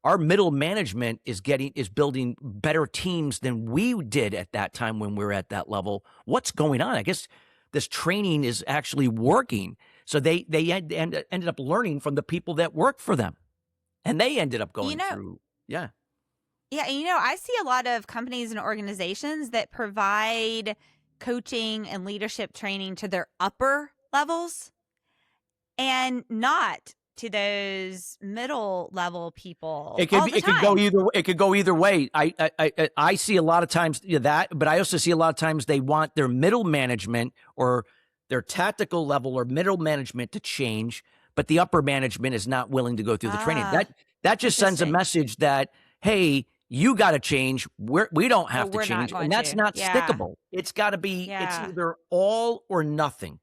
our middle management is building better teams than we did at that time when we were at that level. What's going on? I guess this training is actually working. So they ended up learning from the people that worked for them, and they ended up going through. Yeah. Yeah. And, I see a lot of companies and organizations that provide coaching and leadership training to their upper levels and not to those middle level people. It could go either way. I see a lot of times that, but I also see a lot of times they want their middle management or their tactical level or middle management to change, but the upper management is not willing to go through the training. That just sends a message that, hey, you got to change. We don't have to change, and that's not stickable. It's got to be. It's either all or nothing.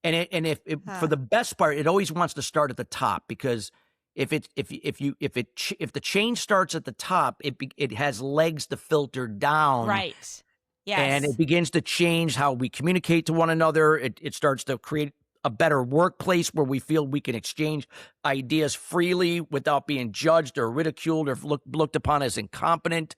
And if for the best part, it always wants to start at the top, because if the change starts at the top, it has legs to filter down. Right. Yes. And it begins to change how we communicate to one another. It starts to create a better workplace where we feel we can exchange ideas freely without being judged or ridiculed or looked upon as incompetent,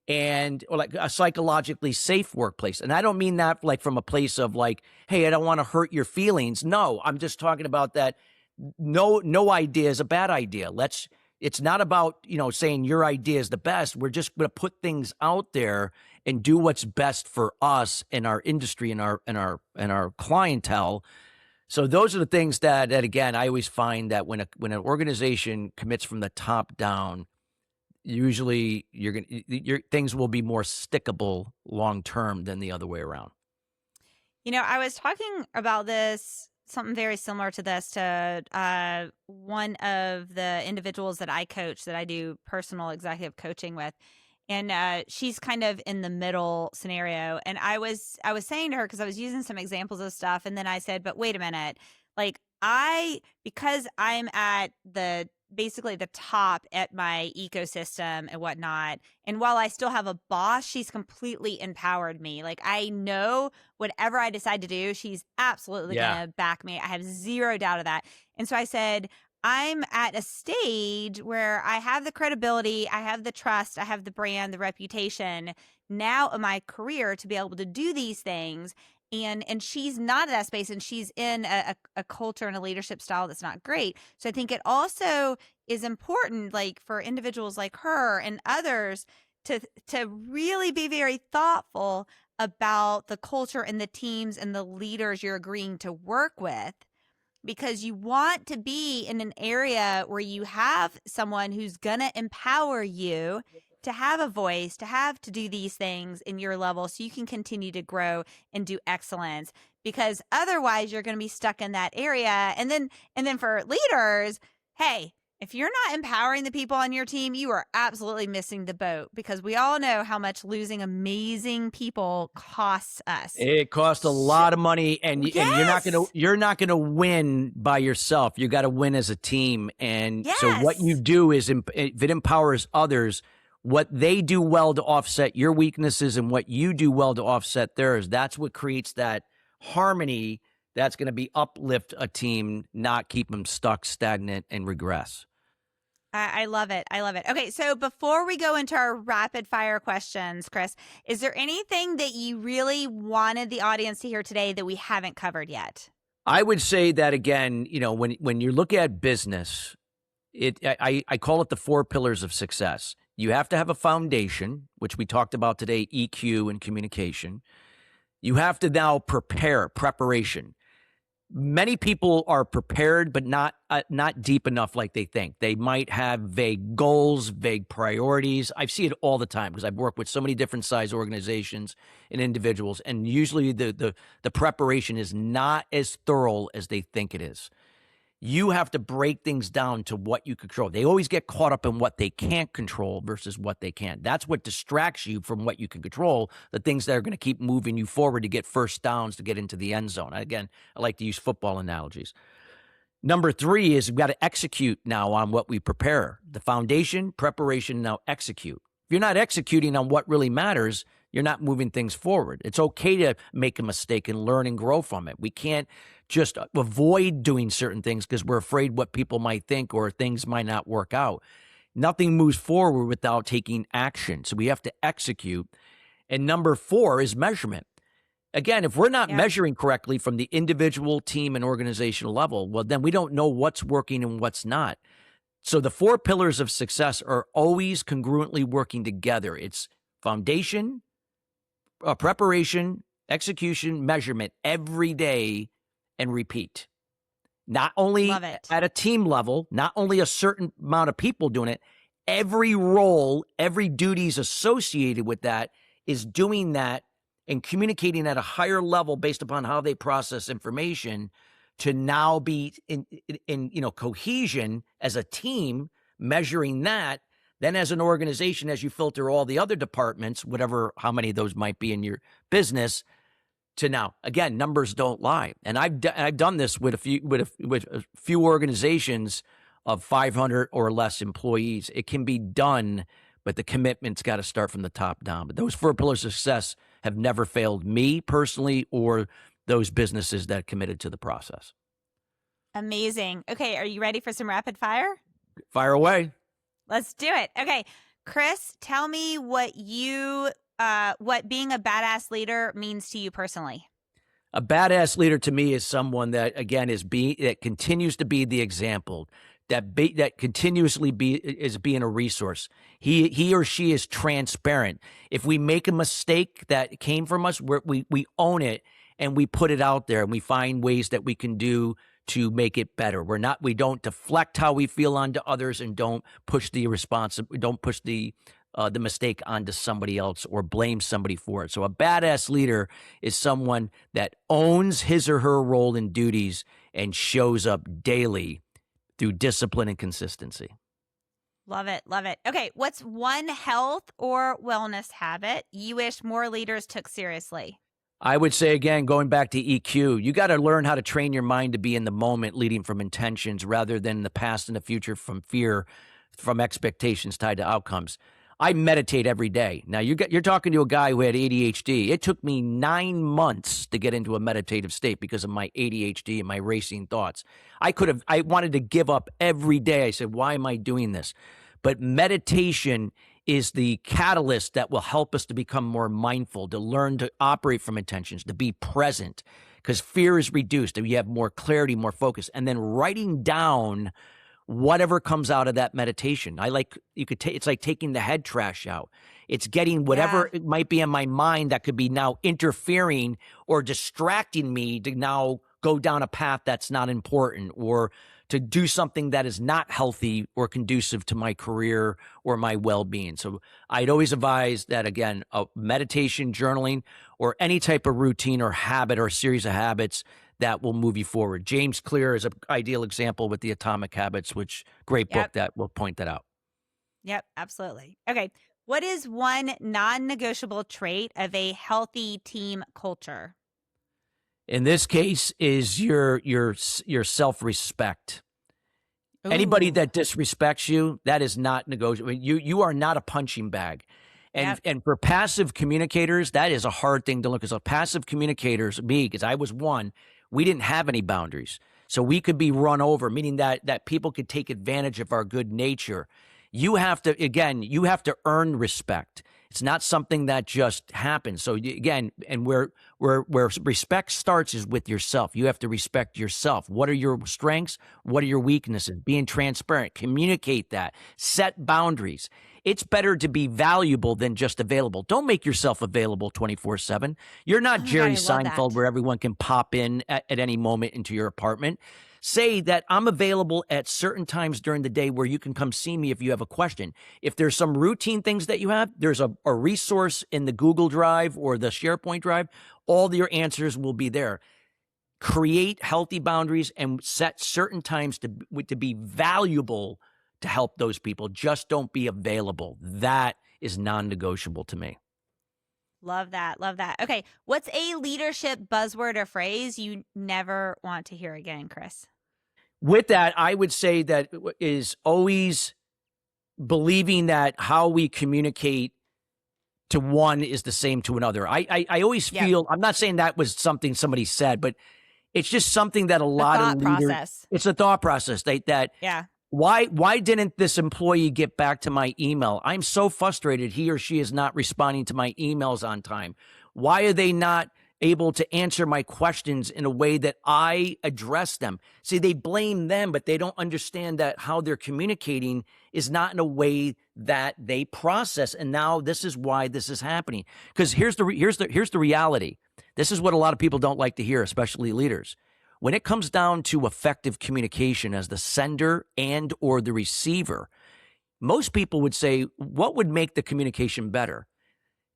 or like a psychologically safe workplace. And I don't mean that like from a place of like, hey, I don't want to hurt your feelings. No, I'm just talking about that. No idea is a bad idea. It's not about, saying your idea is the best. We're just going to put things out there and do what's best for us and our industry and our clientele. So those are the things that again, I always find that when an organization commits from the top down, usually your things will be more stickable long term than the other way around. I was talking about this, something very similar to this, to one of the individuals that I coach, that I do personal executive coaching with. and she's kind of in the middle scenario. And I was saying to her, because I was using some examples of stuff, and then I said, but wait a minute, like because I'm at basically the top at my ecosystem and whatnot. And while I still have a boss, she's completely empowered me. Like, I know whatever I decide to do, she's absolutely Yeah. going to back me. I have zero doubt of that. And so I said, I'm at a stage where I have the credibility, I have the trust, I have the brand, the reputation now in my career to be able to do these things. And she's not at that space, and she's in a culture and a leadership style that's not great. So I think it also is important, like for individuals like her and others, to really be very thoughtful about the culture and the teams and the leaders you're agreeing to work with, because you want to be in an area where you have someone who's going to empower you to have a voice, to do these things in your level so you can continue to grow and do excellence. Because otherwise you're going to be stuck in that area. And then for leaders, hey, if you're not empowering the people on your team, you are absolutely missing the boat, because we all know how much losing amazing people costs us. It costs a lot of money, and Yes. you're not gonna win by yourself. You got to win as a team. And so what you Yes. do is, if it empowers others, what they do well to offset your weaknesses and what you do well to offset theirs, that's what creates that harmony. That's going to be uplift a team, not keep them stuck, stagnant, and regress. I love it. I love it. Okay, so before we go into our rapid fire questions, Chris, is there anything that you really wanted the audience to hear today that we haven't covered yet? I would say that again, when you look at business, I call it the 4 pillars of success. You have to have a foundation, which we talked about today, EQ and communication. You have to now preparation. Many people are prepared, but not deep enough like they think. They might have vague goals, vague priorities. I see it all the time because I've worked with so many different size organizations and individuals, and usually the preparation is not as thorough as they think it is. You have to break things down to what you control. They always get caught up in what they can't control versus what they can. That's what distracts you from what you can control, the things that are going to keep moving you forward to get first downs, to get into the end zone. Again, I like to use football analogies. Number 3 is we've got to execute now on what we prepare. The foundation, preparation, now execute. If you're not executing on what really matters, you're not moving things forward. It's okay to make a mistake and learn and grow from it. We can't just avoid doing certain things because we're afraid what people might think or things might not work out. Nothing moves forward without taking action. So we have to execute. And number 4 is measurement. Again, if we're not measuring correctly from the individual, team, and organizational level, well, then we don't know what's working and what's not. So the 4 pillars of success are always congruently working together. It's foundation, preparation, execution, measurement every day, and repeat. Not only at a team level, not only a certain amount of people doing it, every role, every duties associated with that is doing that and communicating at a higher level based upon how they process information to now be in cohesion as a team, measuring that. Then as an organization, as you filter all the other departments, how many of those might be in your business, to now, again, numbers don't lie. And I've done this with a few organizations of 500 or less employees. It can be done, but the commitment's got to start from the top down. But those 4 pillars of success have never failed me personally or those businesses that committed to the process. Amazing. Okay, are you ready for some rapid fire? Fire away. Let's do it. Okay, Chris, tell me what being a badass leader means to you personally. A badass leader to me is someone that, again, that continues to be the example, that continuously is being a resource. He or she is transparent. If we make a mistake that came from us, we own it and we put it out there and we find ways that we can do to make it better. We don't deflect how we feel onto others and don't push the mistake onto somebody else or blame somebody for it. So a badass leader is someone that owns his or her role and duties and shows up daily through discipline and consistency. Love it. Love it. Okay. What's one health or wellness habit you wish more leaders took seriously? I would say, again, going back to EQ, you got to learn how to train your mind to be in the moment, leading from intentions rather than the past and the future from fear, from expectations tied to outcomes. I meditate every day. Now, you're talking to a guy who had ADHD. It took me 9 months to get into a meditative state because of my ADHD and my racing thoughts. I wanted to give up every day. I said, why am I doing this? But meditation is the catalyst that will help us to become more mindful, to learn to operate from intentions, to be present, because fear is reduced. You have more clarity, more focus, and then writing down whatever comes out of that meditation. It's like taking the head trash out. It's getting whatever it might be in my mind that could be now interfering or distracting me to now go down a path that's not important, or to do something that is not healthy or conducive to my career or my well-being. So I'd always advise that, again, meditation, journaling, or any type of routine or habit or series of habits that will move you forward. James Clear is an ideal example with the Atomic Habits, which great book that will point that out. Yep, absolutely. Okay. What is one non-negotiable trait of a healthy team culture? In this case, is your self-respect. Anybody that disrespects you, that is not negotiable. You are not a punching bag. And for passive communicators, that is a hard thing to look at. So passive communicators, me, because I was one, we didn't have any boundaries. So we could be run over, meaning that people could take advantage of our good nature. You have to earn respect. It's not something that just happens. So again, and where respect starts is with yourself. You have to respect yourself. What are your strengths? What are your weaknesses? Being transparent, communicate that, set boundaries. It's better to be valuable than just available. Don't make yourself available 24/7. You're not Jerry Seinfeld where everyone can pop in at any moment into your apartment. Say that I'm available at certain times during the day where you can come see me if you have a question. If there's some routine things that you have, there's a resource in the Google Drive or the SharePoint Drive. All your answers will be there. Create healthy boundaries and set certain times to be valuable to help those people. Just don't be available. That is non-negotiable to me. Love that. Love that. Okay. What's a leadership buzzword or phrase you never want to hear again, Chris? With that, I would say that is always believing that how we communicate to one is the same to another. I always feel, I'm not saying that was something somebody said, but it's just something that a lot of leaders, it's a thought process why didn't this employee get back to my email? I'm so frustrated he or she is not responding to my emails on time. Why are they not able to answer my questions in a way that I address them? See, they blame them, but they don't understand that how they're communicating is not in a way that they process. And now this is why this is happening. Because here's the reality. This is what a lot of people don't like to hear, especially leaders. When it comes down to effective communication as the sender and or the receiver, most people would say, what would make the communication better?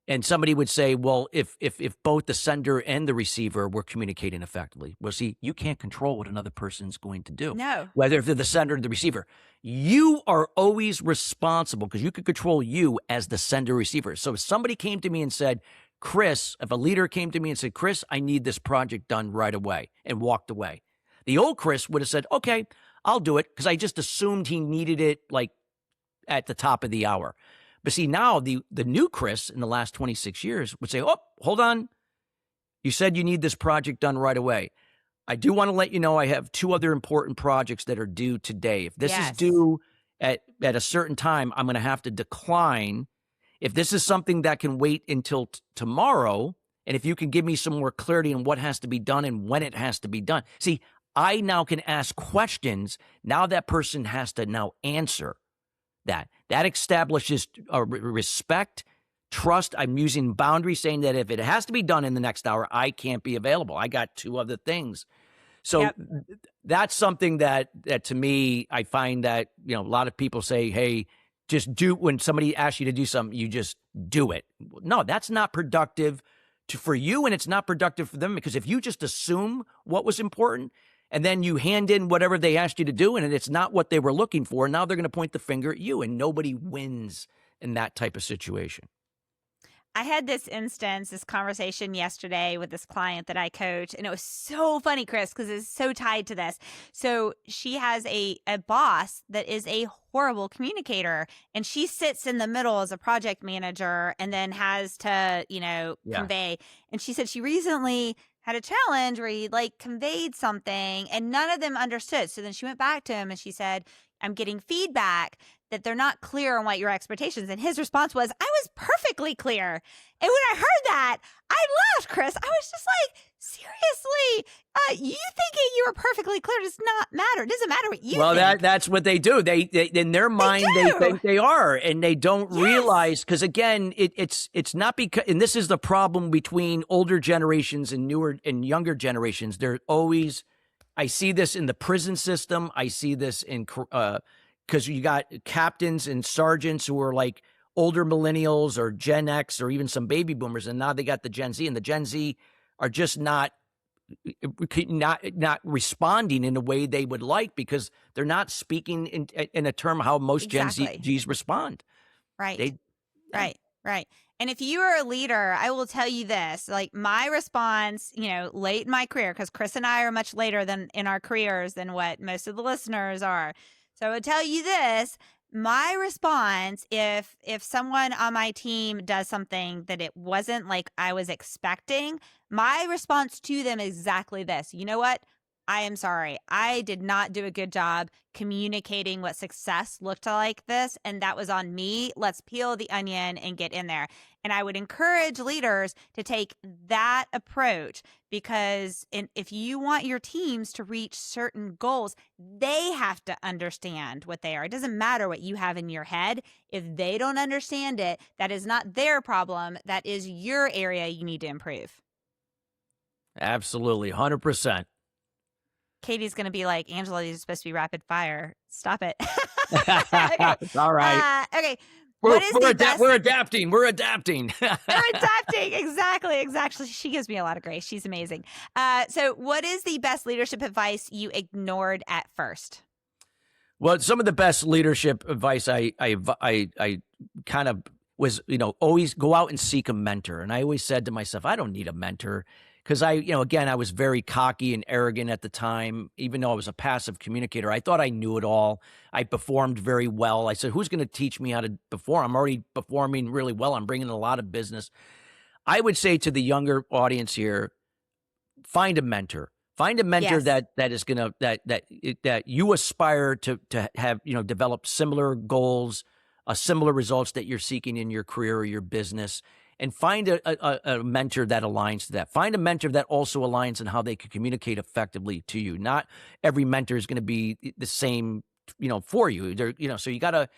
And somebody would say, well, if both the sender and the receiver were communicating effectively. Well, see, you can't control what another person's going to do. No. Whether if they're the sender or the receiver. You are always responsible because you can control you as the sender receiver. So if somebody came to me and said, Chris, if a leader came to me and said, Chris, I need this project done right away, and walked away. The old Chris would have said, okay, I'll do it, because I just assumed he needed it like at the top of the hour. But see, now the new Chris in the last 26 years would say, oh, hold on. You said you need this project done right away. I do want to let you know I have 2 other important projects that are due today. If this is due at a certain time, I'm going to have to decline. If this is something that can wait until tomorrow, and if you can give me some more clarity on what has to be done and when it has to be done. See, I now can ask questions. Now that person has to now answer that. That establishes respect, trust. I'm using boundaries, saying that if it has to be done in the next hour, I can't be available. I got 2 other things. So that's something that to me, I find that, a lot of people say, hey, just do, when somebody asks you to do something, you just do it. No, that's not productive for you, and it's not productive for them, because if you just assume what was important, And then you hand in whatever they asked you to do, and it's not what they were looking for. Now they're going to point the finger at you, and nobody wins in that type of situation. I had this conversation yesterday with this client that I coach, and it was so funny, Chris, because it's so tied to this. So she has a boss that is a horrible communicator, and she sits in the middle as a project manager and then has to, convey. And she said she recently had a challenge where he conveyed something and none of them understood. So then she went back to him and she said, I'm getting feedback that they're not clear on what your expectations. And his response was, I was perfectly clear. And when I heard that, I laughed, Chris. I was just like, seriously, you thinking you were perfectly clear does not matter. It doesn't matter what you think. Well, that's what they do. They in their mind, they think they are, and they don't realize, because again, it's not because, and this is the problem between older generations and newer and younger generations. They're always, I see this in the prison system. I see this in, because you got captains and sergeants who are like older millennials or Gen X or even some baby boomers, and now they got the Gen Z, and the Gen Z are just not responding in a way they would like, because they're not speaking in a term how most Gen Zs respond. Right. Right. And if you are a leader, I will tell you this, like my response, late in my career, because Chris and I are much later than in our careers than what most of the listeners are. So I would tell you this, my response, if someone on my team does something that it wasn't like I was expecting, my response to them is exactly this. You know what? I am sorry. I did not do a good job communicating what success looked like this, and that was on me. Let's peel the onion and get in there. And I would encourage leaders to take that approach, because if you want your teams to reach certain goals, they have to understand what they are. It doesn't matter what you have in your head. If they don't understand it, that is not their problem. That is your area you need to improve. Absolutely, 100%. Katie's going to be like, Angela, these are supposed to be rapid fire. Stop it. Okay. All right. Okay. We're adapting. We're adapting. They're adapting. Exactly. She gives me a lot of grace. She's amazing. So what is the best leadership advice you ignored at first? Well, some of the best leadership advice I kind of was, always go out and seek a mentor. And I always said to myself, I don't need a mentor. Because I was very cocky and arrogant at the time, even though I was a passive communicator. I thought I knew it all. I performed very well. I said, who's going to teach me how to perform? I'm already performing really well. I'm bringing a lot of business. I would say to the younger audience here, find a mentor. Find a mentor that is going to, that you aspire to have, develop similar goals, similar results that you're seeking in your career or your business. And find a mentor that aligns to that. Find a mentor that also aligns in how they can communicate effectively to you. Not every mentor is going to be the same, for you. So you gotta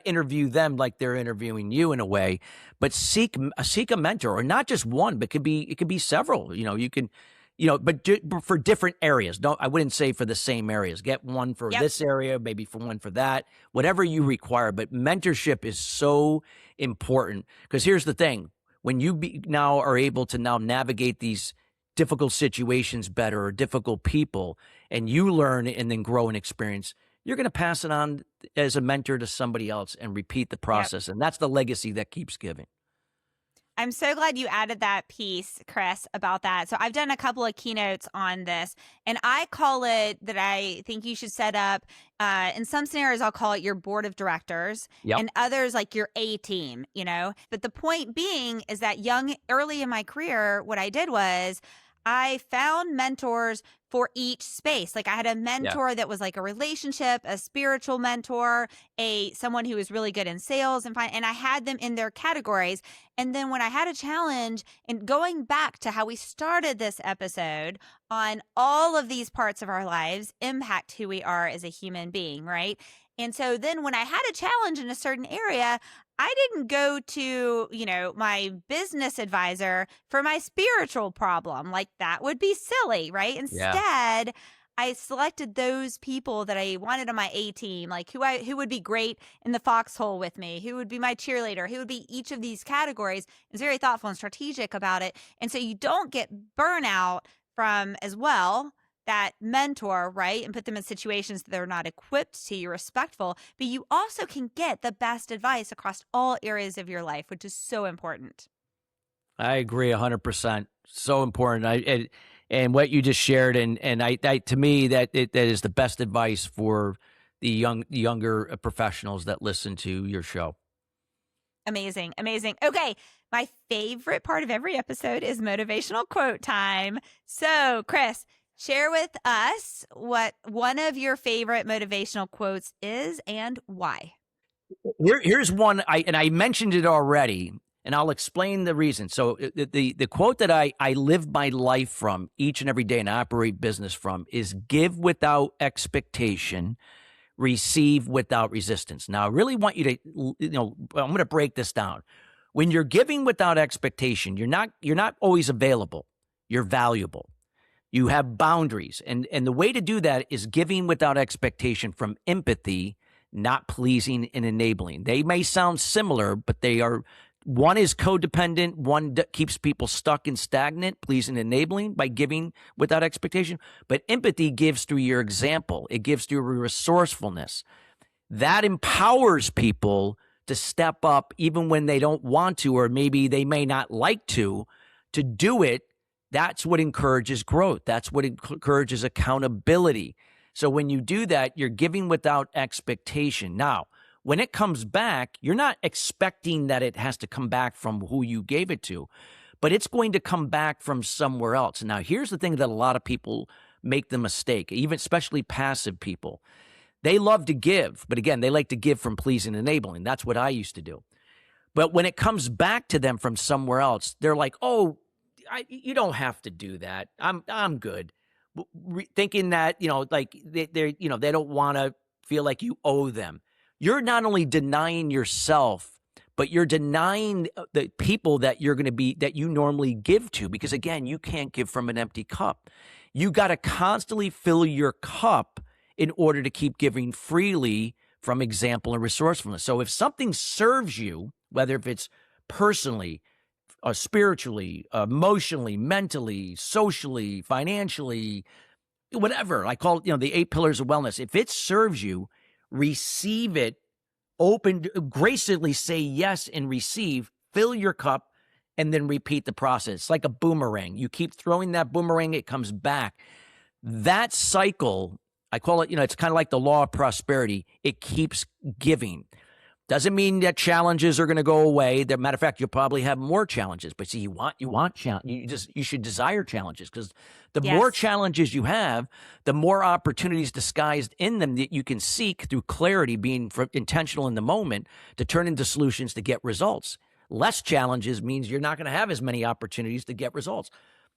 interview them like they're interviewing you in a way. But seek a mentor, or not just one, but it could be several. You can, but for different areas. I wouldn't say for the same areas. Get one for this area, maybe for one for that. Whatever you require. But mentorship is so important, because here's the thing. When you now are able to now navigate these difficult situations better, or difficult people, and you learn and then grow and experience, you're going to pass it on as a mentor to somebody else and repeat the process. And that's the legacy that keeps giving. I'm so glad you added that piece, Chris, about that. So I've done a couple of keynotes on this, and I call it that I think you should set up, in some scenarios, I'll call it your board of directors, and others like your A team, But the point being is that early in my career, what I did was I found mentors for each space. Like I had a mentor that was like a relationship, a spiritual mentor, someone who was really good in sales and I had them in their categories. And then when I had a challenge, and going back to how we started this episode on all of these parts of our lives impact who we are as a human being, right? And so then when I had a challenge in a certain area, I didn't go to, my business advisor for my spiritual problem. Like that would be silly, right? Instead, I selected those people that I wanted on my A team, like who would be great in the foxhole with me, who would be my cheerleader, who would be each of these categories. I was very thoughtful and strategic about it. And so you don't get burnout from as well, that mentor, right? And put them in situations that they're not equipped to. You're respectful, but you also can get the best advice across all areas of your life, which is so important. I agree 100%. So important. And what you just shared, and I to me that is the best advice for the younger professionals that listen to your show. Amazing. Amazing. Okay. My favorite part of every episode is motivational quote time. So, Chris, share with us what one of your favorite motivational quotes is and why. Here's one. I mentioned it already, and I'll explain the reason. So the quote that I live my life from each and every day and operate business from is give without expectation, receive without resistance. Now, I really want you to, I'm going to break this down. When you're giving without expectation, you're not always available. You're valuable. You have boundaries. And the way to do that is giving without expectation from empathy, not pleasing and enabling. They may sound similar, but they are, one is codependent, one keeps people stuck and stagnant, pleasing and enabling by giving without expectation. But empathy gives through your example. It gives through resourcefulness. That empowers people to step up even when they don't want to, or maybe they may not like to do it. That's what encourages growth. That's what encourages accountability. So when you do that, you're giving without expectation. Now, when it comes back, you're not expecting that it has to come back from who you gave it to, but it's going to come back from somewhere else. Now, here's the thing that a lot of people make the mistake, even especially passive people. They love to give, but again, they like to give from pleasing and enabling. That's what I used to do. But when it comes back to them from somewhere else, they're like, "Oh, you don't have to do that. I'm good." Thinking that, like they don't want to feel like you owe them. You're not only denying yourself, but you're denying the people that that you normally give to, because again, you can't give from an empty cup. You got to constantly fill your cup in order to keep giving freely from example and resourcefulness. So if something serves you, whether if it's personally, spiritually, emotionally, mentally, socially, financially, whatever, I call it, the 8 pillars of wellness. If it serves you, receive it, graciously say yes and receive, fill your cup, and then repeat the process. It's like a boomerang. You keep throwing that boomerang, it comes back. That cycle, I call it, it's kind of like the law of prosperity. It keeps giving. Doesn't mean that challenges are going to go away. As a matter of fact, you'll probably have more challenges. But see, you want challenge. You should desire challenges, because the more challenges you have, the more opportunities disguised in them that you can seek through clarity, being intentional in the moment, to turn into solutions to get results. Less challenges means you're not going to have as many opportunities to get results.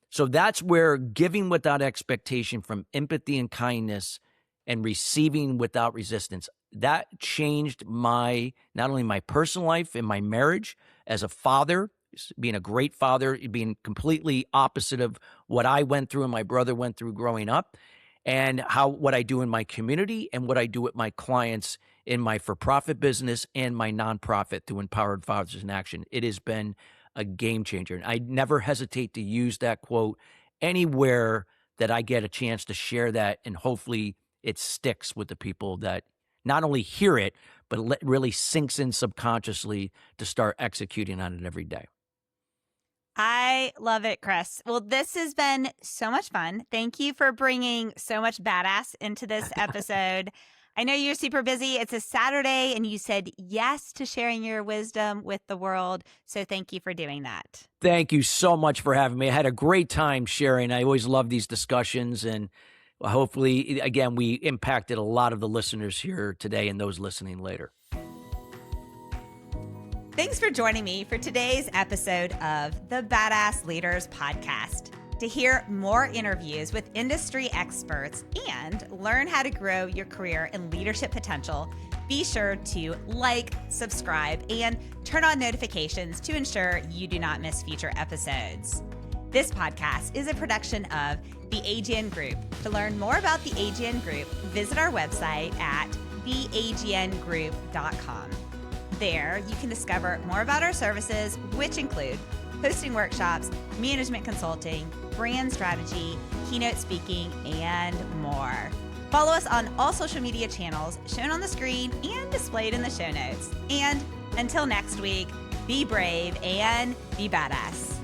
So that's where giving without expectation from empathy and kindness and receiving without resistance, that changed not only my personal life and my marriage as a father, being a great father, being completely opposite of what I went through and my brother went through growing up, and what I do in my community and what I do with my clients in my for-profit business and my nonprofit through Empowered Fathers in Action. It has been a game changer. And I never hesitate to use that quote anywhere that I get a chance to share that, and hopefully it sticks with the people that not only hear it, but it really sinks in subconsciously to start executing on it every day. I love it, Chris. Well, this has been so much fun. Thank you for bringing so much badass into this episode. I know you're super busy. It's a Saturday, and you said yes to sharing your wisdom with the world. So thank you for doing that. Thank you so much for having me. I had a great time sharing. I always love these discussions, and hopefully, again, we impacted a lot of the listeners here today and those listening later. Thanks for joining me for today's episode of the Badass Leaders Podcast. To hear more interviews with industry experts and learn how to grow your career and leadership potential, be sure to like, subscribe, and turn on notifications to ensure you do not miss future episodes. This podcast is a production of the AGN Group. To learn more about the AGN Group, visit our website at theagnGroup.com. There, you can discover more about our services, which include hosting workshops, management consulting, brand strategy, keynote speaking, and more. Follow us on all social media channels shown on the screen and displayed in the show notes. And until next week, be brave and be badass.